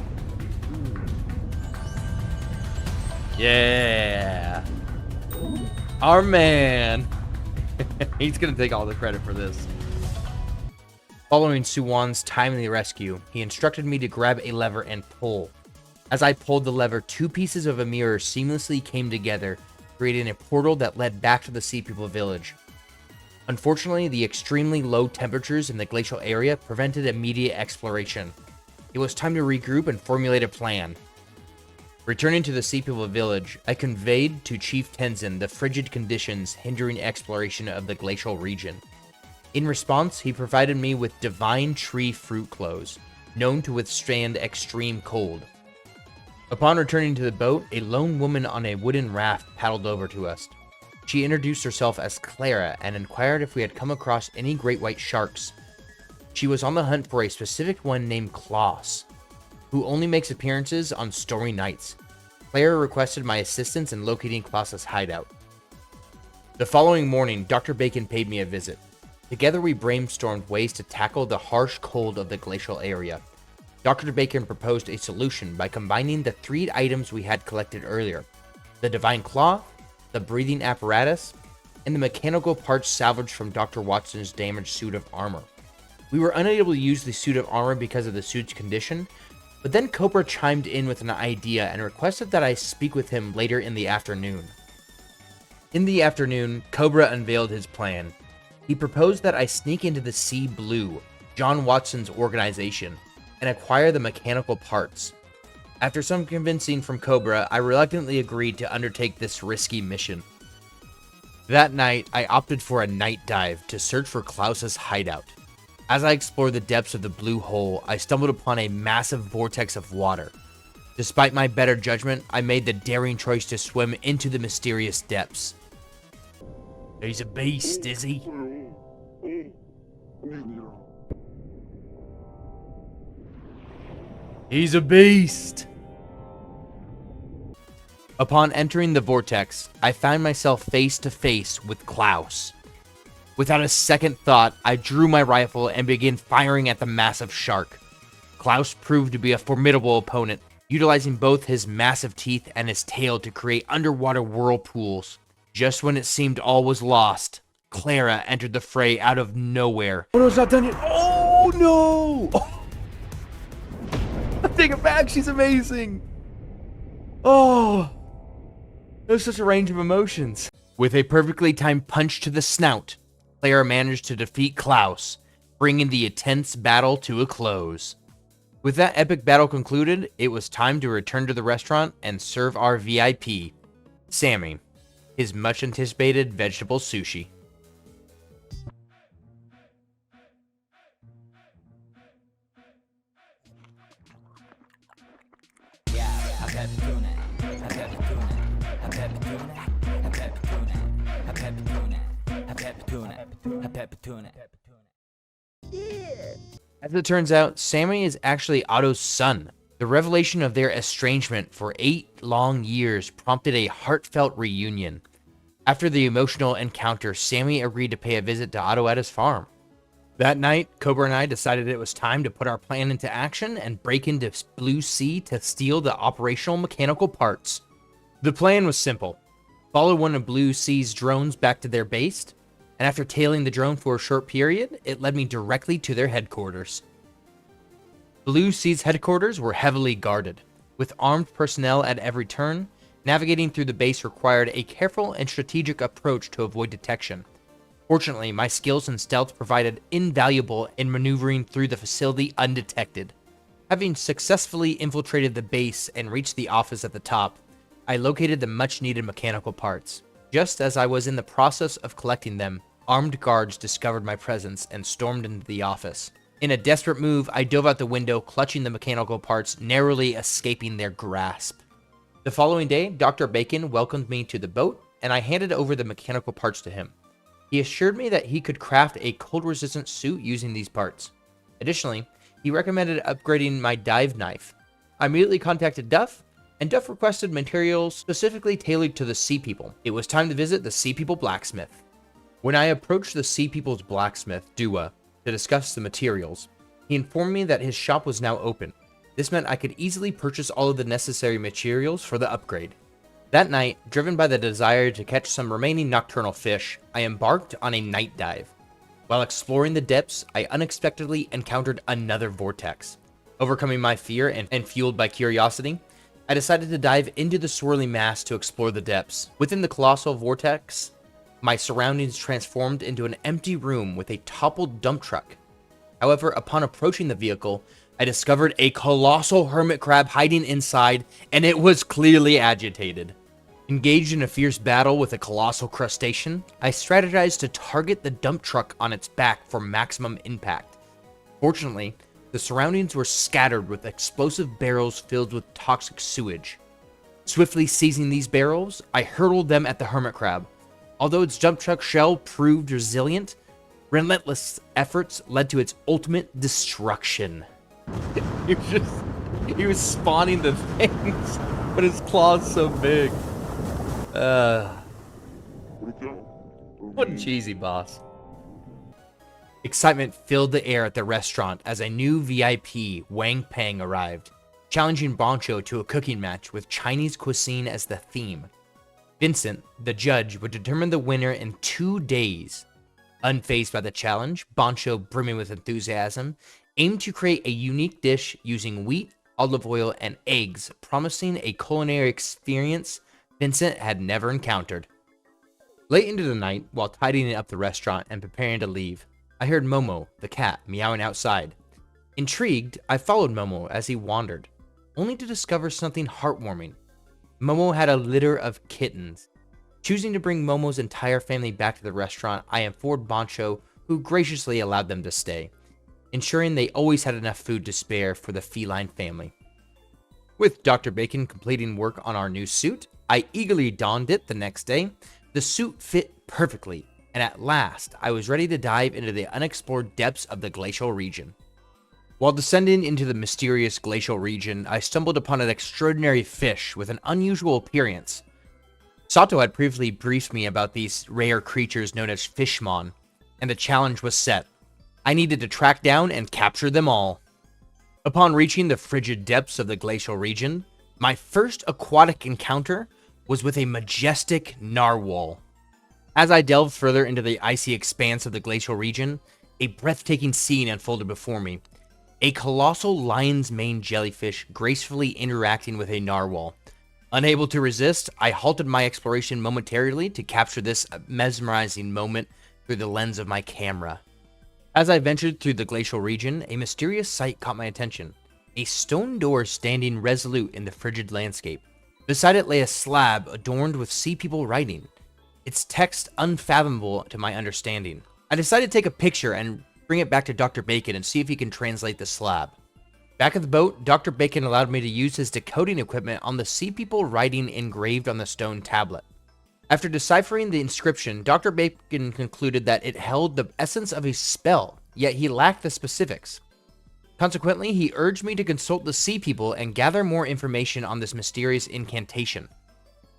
Speaker 1: Yeah. Our man. He's gonna take all the credit for this. Following Suwan's timely rescue, he instructed me to grab a lever and pull. As I pulled the lever, two pieces of a mirror seamlessly came together, creating a portal that led back to the Sea People village. Unfortunately, the extremely low temperatures in the glacial area prevented immediate exploration. It was time to regroup and formulate a plan. Returning to the Sea People village, I conveyed to Chief Tenzin the frigid conditions hindering exploration of the glacial region. In response, he provided me with divine tree fruit clothes, known to withstand extreme cold. Upon returning to the boat, a lone woman on a wooden raft paddled over to us. She introduced herself as Clara and inquired if we had come across any great white sharks. She was on the hunt for a specific one named Klaus, who only makes appearances on stormy nights. Clara requested my assistance in locating Klaus's hideout. The following morning, Dr. Bacon paid me a visit. Together we brainstormed ways to tackle the harsh cold of the glacial area. Dr. Bacon proposed a solution by combining the 3 items we had collected earlier: the divine cloth, the breathing apparatus, and the mechanical parts salvaged from Dr. Watson's damaged suit of armor. We were unable to use the suit of armor because of the suit's condition, but then Cobra chimed in with an idea and requested that I speak with him later in the afternoon. In the afternoon, Cobra unveiled his plan. He proposed that I sneak into the Sea Blue, John Watson's organization, and acquire the mechanical parts. After some convincing from Cobra, I reluctantly agreed to undertake this risky mission. That night, I opted for a night dive to search for Klaus's hideout. As I explored the depths of the blue hole, I stumbled upon a massive vortex of water. Despite my better judgment, I made the daring choice to swim into the mysterious depths. He's a beast, is he? He's a beast! Upon entering the vortex, I found myself face to face with Klaus. Without a second thought, I drew my rifle and began firing at the massive shark. Klaus proved to be a formidable opponent, utilizing both his massive teeth and his tail to create underwater whirlpools. Just when it seemed all was lost, Clara entered the fray out of nowhere. Oh no, it's not done yet. Oh no! Oh. Take it back, she's amazing! Oh! There's such a range of emotions. With a perfectly timed punch to the snout, Clara managed to defeat Klaus, bringing the intense battle to a close. With that epic battle concluded, it was time to return to the restaurant and serve our VIP, Sammy, his much anticipated vegetable sushi. As it turns out, Sammy is actually Otto's son. The revelation of their estrangement for 8 long years prompted a heartfelt reunion. After the emotional encounter, Sammy agreed to pay a visit to Otto at his farm. That night, Cobra and I decided it was time to put our plan into action and break into Blue Sea to steal the operational mechanical parts. The plan was simple. Follow one of Blue Sea's drones back to their base, and after tailing the drone for a short period, it led me directly to their headquarters. Blue Sea's headquarters were heavily guarded, with armed personnel at every turn. Navigating through the base required a careful and strategic approach to avoid detection. Fortunately, my skills in stealth provided invaluable in maneuvering through the facility undetected. Having successfully infiltrated the base and reached the office at the top, I located the much-needed mechanical parts. Just as I was in the process of collecting them, armed guards discovered my presence and stormed into the office. In a desperate move, I dove out the window, clutching the mechanical parts, narrowly escaping their grasp. The following day, Dr. Bacon welcomed me to the boat, and I handed over the mechanical parts to him. He assured me that he could craft a cold-resistant suit using these parts. Additionally, he recommended upgrading my dive knife. I immediately contacted Duff, and Duff requested materials specifically tailored to the Sea People. It was time to visit the Sea People blacksmith. When I approached the Sea People's blacksmith, Dua, to discuss the materials, he informed me that his shop was now open. This meant I could easily purchase all of the necessary materials for the upgrade. That night, driven by the desire to catch some remaining nocturnal fish, I embarked on a night dive. While exploring the depths, I unexpectedly encountered another vortex. Overcoming my fear and fueled by curiosity, I decided to dive into the swirling mass to explore the depths. Within the colossal vortex, my surroundings transformed into an empty room with a toppled dump truck. However, upon approaching the vehicle, I discovered a colossal hermit crab hiding inside, and it was clearly agitated. Engaged in a fierce battle with a colossal crustacean, I strategized to target the dump truck on its back for maximum impact. Fortunately, the surroundings were scattered with explosive barrels filled with toxic sewage. Swiftly seizing these barrels, I hurled them at the hermit crab. Although its dump truck shell proved resilient, relentless efforts led to its ultimate destruction. He was spawning the things, but his claw's so big. What a cheesy boss. Excitement filled the air at the restaurant as a new VIP, Wang Peng, arrived, challenging Boncho to a cooking match with Chinese cuisine as the theme. Vincent, the judge, would determine the winner in 2 days. Unfazed by the challenge, Boncho, brimming with enthusiasm, aimed to create a unique dish using wheat, olive oil, and eggs, promising a culinary experience Vincent had never encountered. Late into the night, while tidying up the restaurant and preparing to leave, I heard Momo, the cat, meowing outside. Intrigued, I followed Momo as he wandered, only to discover something heartwarming. Momo had a litter of kittens. Choosing to bring Momo's entire family back to the restaurant, I informed Boncho, who graciously allowed them to stay, ensuring they always had enough food to spare for the feline family. With Dr. Bacon completing work on our new suit, I eagerly donned it the next day. The suit fit perfectly, and at last, I was ready to dive into the unexplored depths of the glacial region. While descending into the mysterious glacial region, I stumbled upon an extraordinary fish with an unusual appearance. Sato had previously briefed me about these rare creatures known as fishmon, and the challenge was set. I needed to track down and capture them all. Upon reaching the frigid depths of the glacial region, my first aquatic encounter was with a majestic narwhal. As I delved further into the icy expanse of the glacial region, a breathtaking scene unfolded before me. A colossal lion's mane jellyfish gracefully interacting with a narwhal. Unable to resist, I halted my exploration momentarily to capture this mesmerizing moment through the lens of my camera. As I ventured through the glacial region, a mysterious sight caught my attention. A stone door standing resolute in the frigid landscape. Beside it lay a slab adorned with Sea People writing, its text unfathomable to my understanding. I decided to take a picture and bring it back to Dr. Bacon and see if he can translate the slab. Back at the boat, Dr. Bacon allowed me to use his decoding equipment on the Sea People writing engraved on the stone tablet. After deciphering the inscription, Dr. Bacon concluded that it held the essence of a spell, yet he lacked the specifics. Consequently, he urged me to consult the Sea People and gather more information on this mysterious incantation.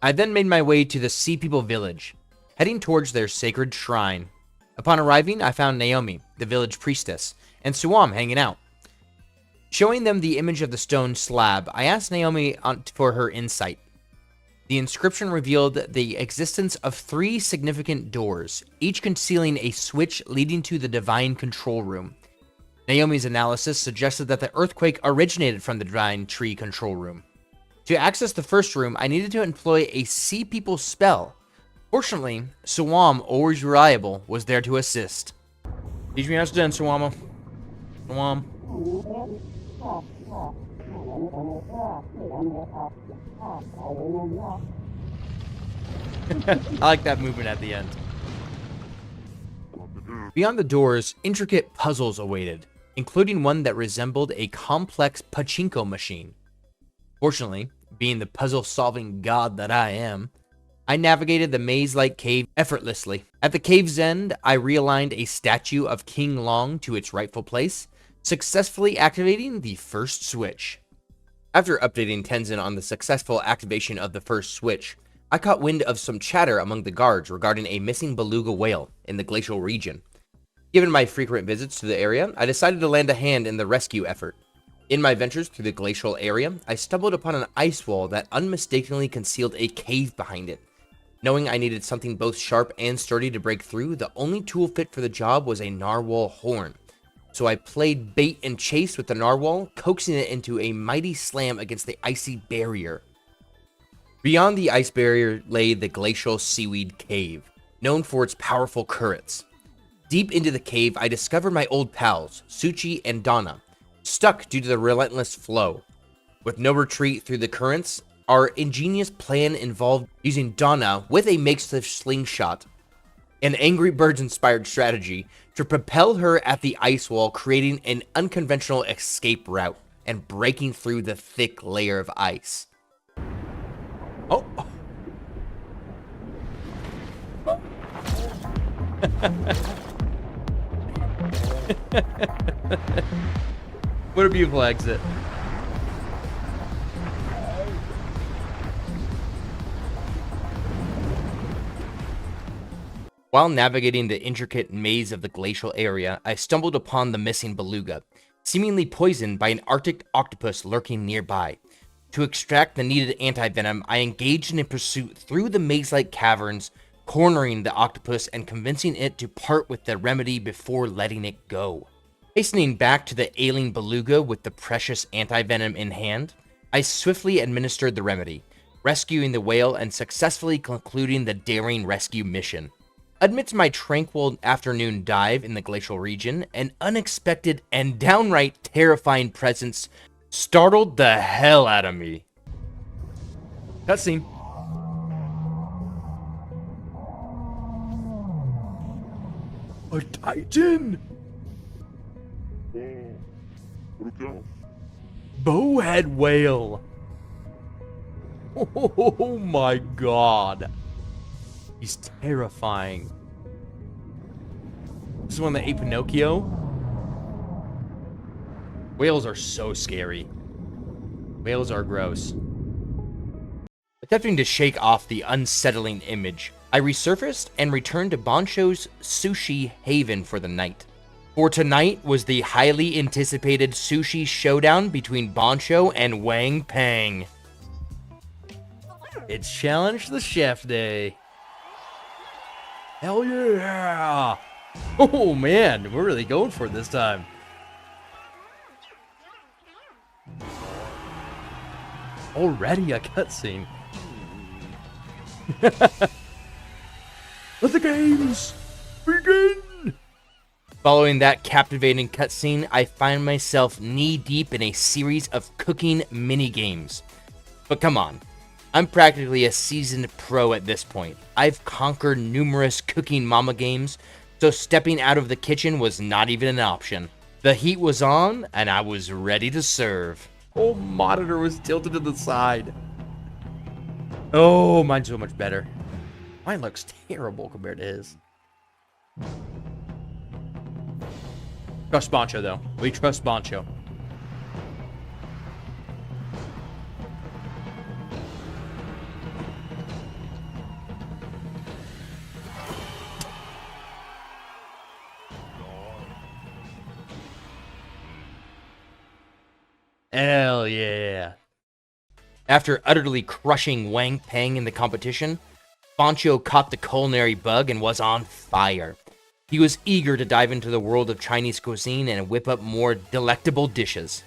Speaker 1: I then made my way to the Sea People village, heading towards their sacred shrine. Upon arriving, I found Naomi, the village priestess, and Suam hanging out. Showing them the image of the stone slab, I asked Naomi for her insight. The inscription revealed the existence of 3 significant doors, each concealing a switch leading to the divine control room. Naomi's analysis suggested that the earthquake originated from the divine tree control room. To access the first room, I needed to employ a Sea People spell. Fortunately, Suam, always reliable, was there to assist. Teach me how it's done, Suama. Suam. I like that movement at the end. Beyond the doors, intricate puzzles awaited, including one that resembled a complex pachinko machine. Fortunately, being the puzzle-solving god that I am, I navigated the maze-like cave effortlessly. At the cave's end, I realigned a statue of King Long to its rightful place, successfully activating the first switch. After updating Tenzin on the successful activation of the first switch, I caught wind of some chatter among the guards regarding a missing beluga whale in the glacial region. Given my frequent visits to the area, I decided to lend a hand in the rescue effort. In my ventures through the glacial area, I stumbled upon an ice wall that unmistakably concealed a cave behind it. Knowing I needed something both sharp and sturdy to break through, the only tool fit for the job was a narwhal horn. So I played bait and chase with the narwhal, coaxing it into a mighty slam against the icy barrier. Beyond the ice barrier lay the glacial seaweed cave, known for its powerful currents. Deep into the cave, I discovered my old pals, Suchi and Donna, stuck due to the relentless flow. With no retreat through the currents, our ingenious plan involved using Donna with a makeshift slingshot, an Angry Birds-inspired strategy, to propel her at the ice wall, creating an unconventional escape route and breaking through the thick layer of ice. Oh! What a beautiful exit. While navigating the intricate maze of the glacial area, I stumbled upon the missing beluga, seemingly poisoned by an Arctic octopus lurking nearby. To extract the needed anti-venom, I engaged in a pursuit through the maze-like caverns, cornering the octopus and convincing it to part with the remedy before letting it go. Hastening back to the ailing beluga with the precious anti-venom in hand, I swiftly administered the remedy, rescuing the whale and successfully concluding the daring rescue mission. Amidst my tranquil afternoon dive in the glacial region, an unexpected and downright terrifying presence startled the hell out of me. Cutscene. A titan! Bowhead whale! Oh my god. He's terrifying. This is one that ate Pinocchio. Whales are so scary. Whales are gross. Attempting to shake off the unsettling image, I resurfaced and returned to Bancho's sushi haven for the night. For tonight was the highly anticipated sushi showdown between Bancho and Wang Pang. It's Challenge the Chef Day. Hell yeah! Oh man, we're really going for it this time. Already a cutscene. Let the games begin! Following that captivating cutscene, I find myself knee-deep in a series of cooking mini-games. But come on, I'm practically a seasoned pro at this point. I've conquered numerous cooking mama games, so stepping out of the kitchen was not even an option. The heat was on, and I was ready to serve. Oh, monitor was tilted to the side. Oh, mine's so much better. Mine looks terrible compared to his. Trust Bancho, though. We trust Bancho. Hell yeah. After utterly crushing Wang Pang in the competition, Bancho caught the culinary bug and was on fire. He was eager to dive into the world of Chinese cuisine and whip up more delectable dishes.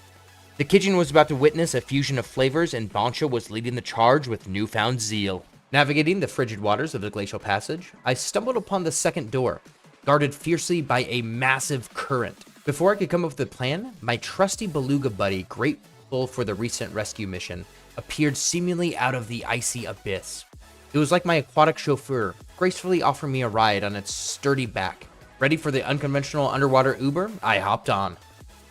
Speaker 1: The kitchen was about to witness a fusion of flavors, and Bancho was leading the charge with newfound zeal. Navigating the frigid waters of the glacial passage, I stumbled upon the second door, guarded fiercely by a massive current. Before I could come up with a plan, my trusty beluga buddy, grateful for the recent rescue mission, appeared seemingly out of the icy abyss. It was like my aquatic chauffeur, gracefully offering me a ride on its sturdy back. Ready for the unconventional underwater Uber, I hopped on.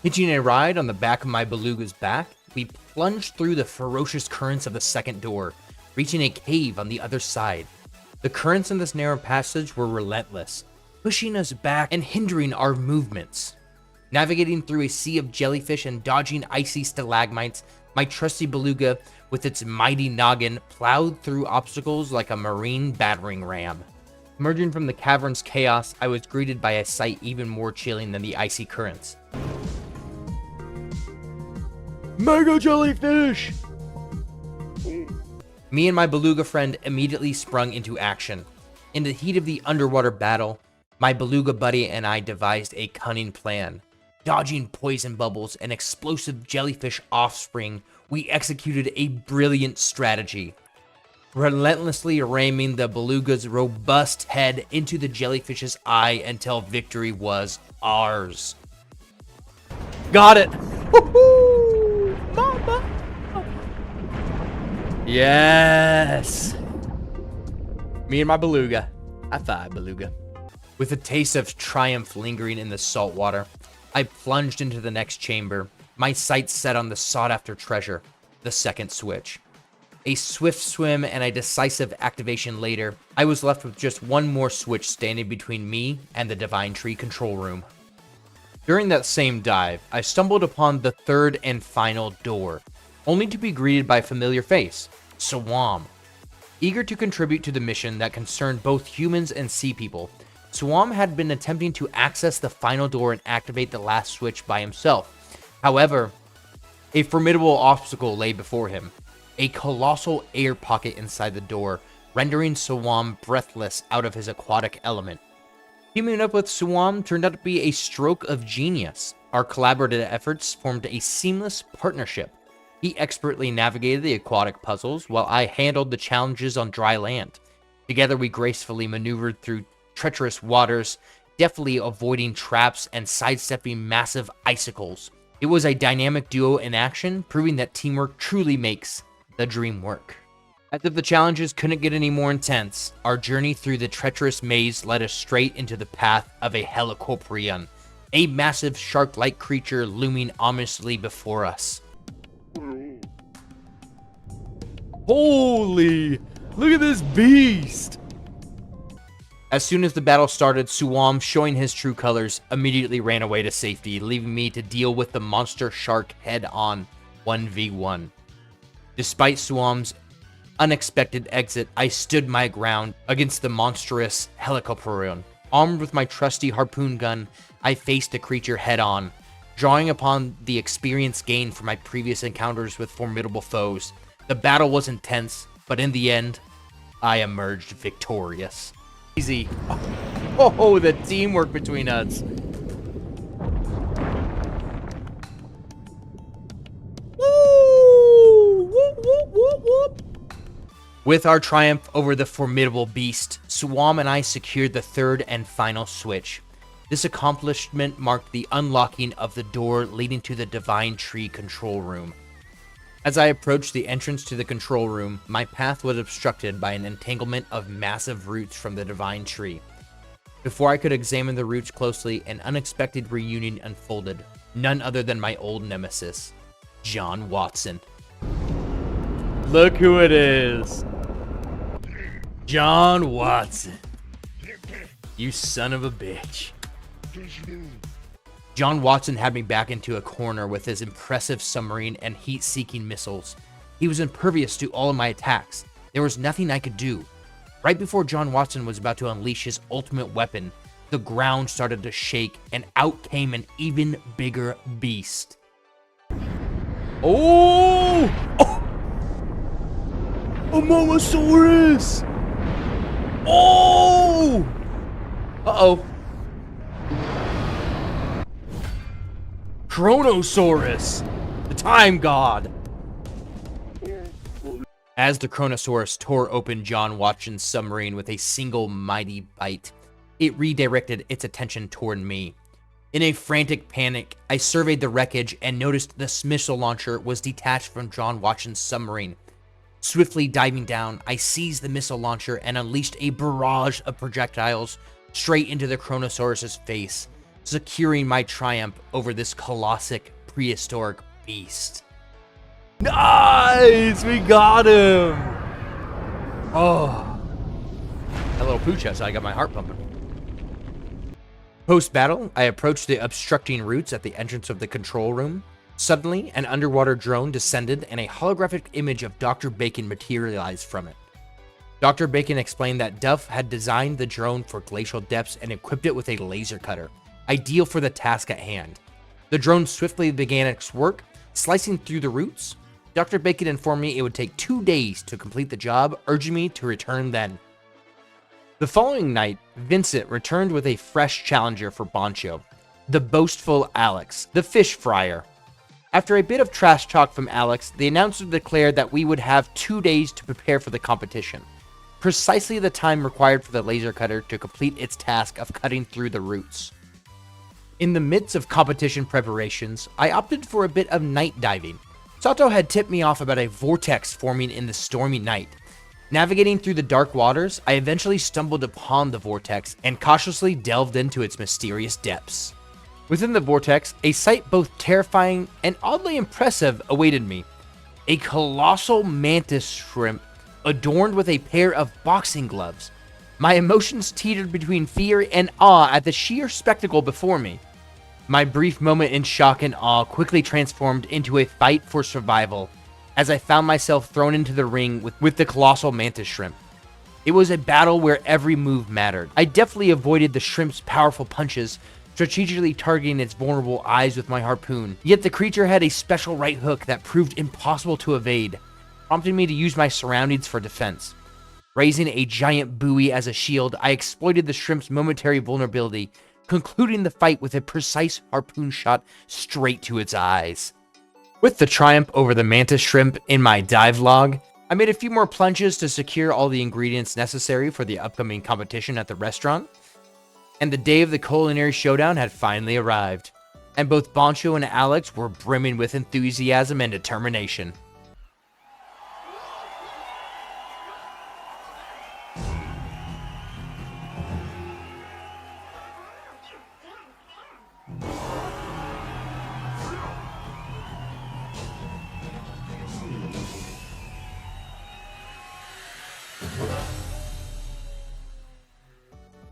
Speaker 1: Hitching a ride on the back of my beluga's back, we plunged through the ferocious currents of the second door, reaching a cave on the other side. The currents in this narrow passage were relentless, pushing us back and hindering our movements. Navigating through a sea of jellyfish and dodging icy stalagmites, my trusty beluga, with its mighty noggin, plowed through obstacles like a marine battering ram. Emerging from the cavern's chaos, I was greeted by a sight even more chilling than the icy currents. Mega jellyfish! Me and my beluga friend immediately sprung into action. In the heat of the underwater battle, my beluga buddy and I devised a cunning plan. Dodging poison bubbles and explosive jellyfish offspring, we executed a brilliant strategy. Relentlessly ramming the beluga's robust head into the jellyfish's eye until victory was ours. Got it! Woohoo! Mama! Yes! Me and my beluga. High five, beluga. With a taste of triumph lingering in the salt water, I plunged into the next chamber, my sights set on the sought-after treasure, the second switch. A swift swim and a decisive activation later, I was left with just one more switch standing between me and the Divine Tree control room. During that same dive, I stumbled upon the third and final door, only to be greeted by a familiar face, Swam. Eager to contribute to the mission that concerned both humans and sea people, Swam had been attempting to access the final door and activate the last switch by himself. However, a formidable obstacle lay before him, a colossal air pocket inside the door, rendering Swam breathless out of his aquatic element. Teaming up with Swam turned out to be a stroke of genius. Our collaborative efforts formed a seamless partnership. He expertly navigated the aquatic puzzles, while I handled the challenges on dry land. Together we gracefully maneuvered through treacherous waters, deftly avoiding traps and sidestepping massive icicles. It was a dynamic duo in action, proving that teamwork truly makes the dream work. As if the challenges couldn't get any more intense, our journey through the treacherous maze led us straight into the path of a helicoprion, a massive shark-like creature looming ominously before us. Holy! Look at this beast! As soon as the battle started, Swam, showing his true colors, immediately ran away to safety, leaving me to deal with the monster shark head-on 1v1. Despite Swam's unexpected exit, I stood my ground against the monstrous helicoprion. Armed with my trusty harpoon gun, I faced the creature head-on, drawing upon the experience gained from my previous encounters with formidable foes. The battle was intense, but in the end, I emerged victorious. Easy. Oh, the teamwork between us. Woo! Whoop, whoop, whoop, whoop. With our triumph over the formidable beast, Swam and I secured the third and final switch. This accomplishment marked the unlocking of the door leading to the Divine Tree control room. As I approached the entrance to the control room, my path was obstructed by an entanglement of massive roots from the Divine Tree. Before I could examine the roots closely, an unexpected reunion unfolded. None other than my old nemesis, John Watson. Look who it is. John Watson. You son of a bitch. John Watson had me back into a corner with his impressive submarine and heat-seeking missiles. He was impervious to all of my attacks. There was nothing I could do. Right before John Watson was about to unleash his ultimate weapon, the ground started to shake and out came an even bigger beast. Oh! Oh! A Momosaurus! Oh! Uh-oh. Chronosaurus, the time god. As the Chronosaurus tore open John Watson's submarine with a single mighty bite, it redirected its attention toward me. In a frantic panic, I surveyed the wreckage and noticed the missile launcher was detached from John Watson's submarine. Swiftly diving down, I seized the missile launcher and unleashed a barrage of projectiles straight into the Chronosaurus's face. securing my triumph over this colossic prehistoric beast. Nice! We got him! Oh. That little pooch outside, I got my heart pumping. Post-battle, I approached the obstructing roots at the entrance of the control room. Suddenly, an underwater drone descended and a holographic image of Dr. Bacon materialized from it. Dr. Bacon explained that Duff had designed the drone for glacial depths and equipped it with a laser cutter, ideal for the task at hand. The drone swiftly began its work, slicing through the roots. Dr. Bacon informed me it would take 2 days to complete the job, urging me to return then. The following night, Vincent returned with a fresh challenger for Bancho, the boastful Alex, the fish fryer. After a bit of trash talk from Alex, the announcer declared that we would have 2 days to prepare for the competition, precisely the time required for the laser cutter to complete its task of cutting through the roots. In the midst of competition preparations, I opted for a bit of night diving. Sato had tipped me off about a vortex forming in the stormy night. Navigating through the dark waters, I eventually stumbled upon the vortex and cautiously delved into its mysterious depths. Within the vortex, a sight both terrifying and oddly impressive awaited me. A colossal mantis shrimp adorned with a pair of boxing gloves. My emotions teetered between fear and awe at the sheer spectacle before me. My brief moment in shock and awe quickly transformed into a fight for survival as I found myself thrown into the ring with the colossal mantis shrimp. It was a battle where every move mattered. I deftly avoided the shrimp's powerful punches, strategically targeting its vulnerable eyes with my harpoon. Yet the creature had a special right hook that proved impossible to evade, prompting me to use my surroundings for defense. Raising a giant buoy as a shield, I exploited the shrimp's momentary vulnerability, concluding the fight with a precise harpoon shot straight to its eyes. With the triumph over the mantis shrimp in my dive log, I made a few more plunges to secure all the ingredients necessary for the upcoming competition at the restaurant, and the day of the culinary showdown had finally arrived, and both Bancho and Alex were brimming with enthusiasm and determination.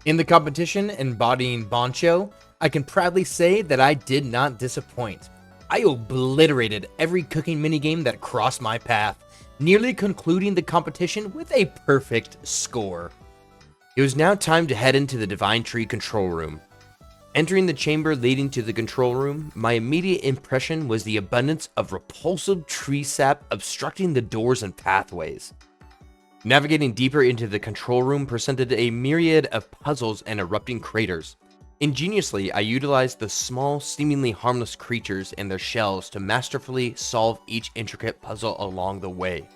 Speaker 1: In the competition embodying Bancho, I can proudly say that I did not disappoint. I obliterated every cooking minigame that crossed my path, nearly concluding the competition with a perfect score. It was now time to head into the Divine Tree control room. Entering the chamber leading to the control room, my immediate impression was the abundance of repulsive tree sap obstructing the doors and pathways. Navigating deeper into the control room presented a myriad of puzzles and erupting craters. Ingeniously, I utilized the small, seemingly harmless creatures and their shells to masterfully solve each intricate puzzle along the way.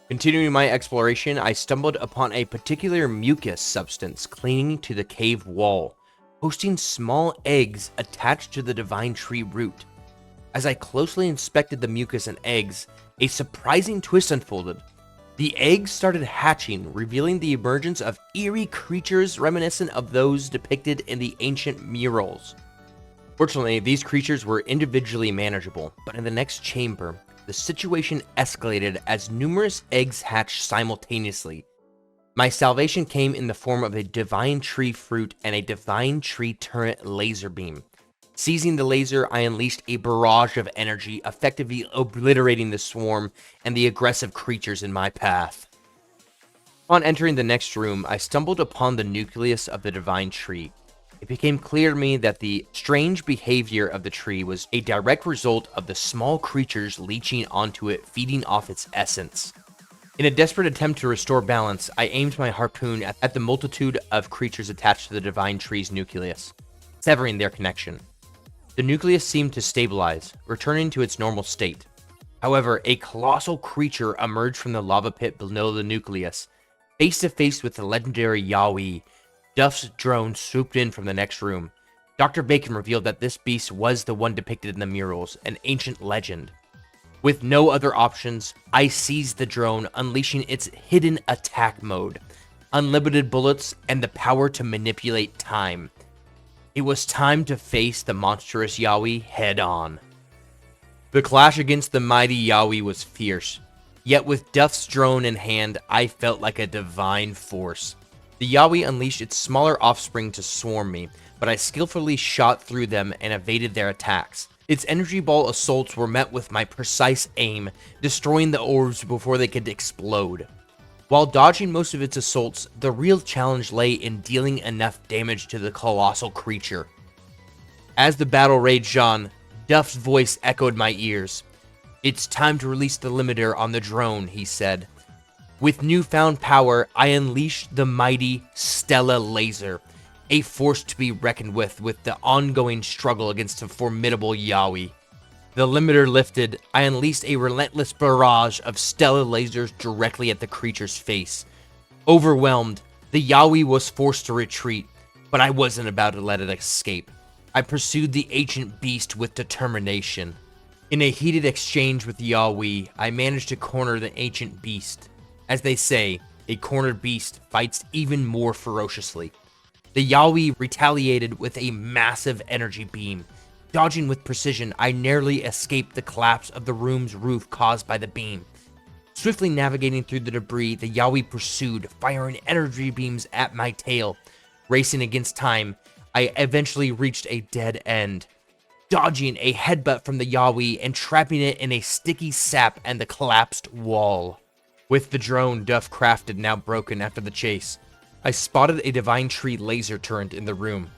Speaker 1: Continuing my exploration, I stumbled upon a particular mucus substance clinging to the cave wall, hosting small eggs attached to the Divine Tree root. As I closely inspected the mucus and eggs, a surprising twist unfolded. The eggs started hatching, revealing the emergence of eerie creatures reminiscent of those depicted in the ancient murals. Fortunately, these creatures were individually manageable, but in the next chamber, the situation escalated as numerous eggs hatched simultaneously. My salvation came in the form of a Divine Tree fruit and a Divine Tree turret laser beam. Seizing the laser, I unleashed a barrage of energy, effectively obliterating the swarm and the aggressive creatures in my path. Upon entering the next room, I stumbled upon the nucleus of the Divine Tree. It became clear to me that the strange behavior of the tree was a direct result of the small creatures leeching onto it, feeding off its essence. In a desperate attempt to restore balance, I aimed my harpoon at the multitude of creatures attached to the Divine Tree's nucleus, severing their connection. The nucleus seemed to stabilize, returning to its normal state. However, a colossal creature emerged from the lava pit below the nucleus. Face to face with the legendary Yowie, Duff's drone swooped in from the next room. Dr. Bacon revealed that this beast was the one depicted in the murals, an ancient legend. With no other options, I seized the drone, unleashing its hidden attack mode, unlimited bullets, and the power to manipulate time. It was time to face the monstrous Yowie head on. The clash against the mighty Yowie was fierce, yet with Duff's drone in hand, I felt like a divine force. The Yowie unleashed its smaller offspring to swarm me, but I skillfully shot through them and evaded their attacks. Its energy ball assaults were met with my precise aim, destroying the orbs before they could explode. While dodging most of its assaults, the real challenge lay in dealing enough damage to the colossal creature. As the battle raged on, Duff's voice echoed my ears. "It's time to release the limiter on the drone," he said. With newfound power, I unleashed the mighty Stella Laser, a force to be reckoned with the ongoing struggle against a formidable Yowie. The limiter lifted, I unleashed a relentless barrage of Stella lasers directly at the creature's face. Overwhelmed, the Yowie was forced to retreat, but I wasn't about to let it escape. I pursued the ancient beast with determination. In a heated exchange with Yowie, I managed to corner the ancient beast. As they say, a cornered beast fights even more ferociously. The Yowie retaliated with a massive energy beam. Dodging with precision, I narrowly escaped the collapse of the room's roof caused by the beam. Swiftly navigating through the debris, the Yowie pursued, firing energy beams at my tail. Racing against time, I eventually reached a dead end. Dodging a headbutt from the Yowie and trapping it in a sticky sap and the collapsed wall. With the drone Duff crafted now broken after the chase, I spotted a Divine Tree laser turret in the room.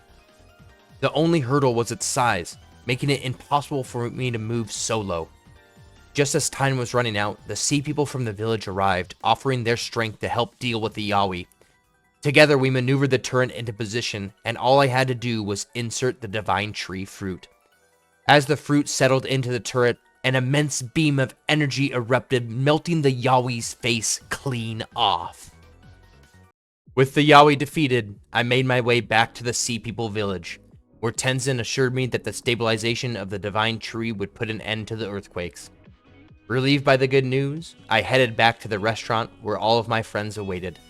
Speaker 1: The only hurdle was its size, making it impossible for me to move solo. Just as time was running out, the sea people from the village arrived, offering their strength to help deal with the Yowie. Together we maneuvered the turret into position, and all I had to do was insert the Divine Tree fruit. As the fruit settled into the turret, an immense beam of energy erupted, melting the Yowie's face clean off. With the Yowie defeated, I made my way back to the Sea People village, where Tenzin assured me that the stabilization of the Divine Tree would put an end to the earthquakes. Relieved by the good news, I headed back to the restaurant where all of my friends awaited.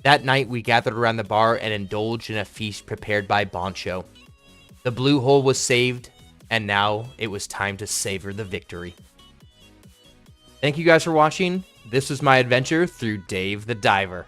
Speaker 1: That night, we gathered around the bar and indulged in a feast prepared by Bancho. The blue hole was saved, and now it was time to savor the victory. Thank you guys for watching. This was my adventure through Dave the Diver.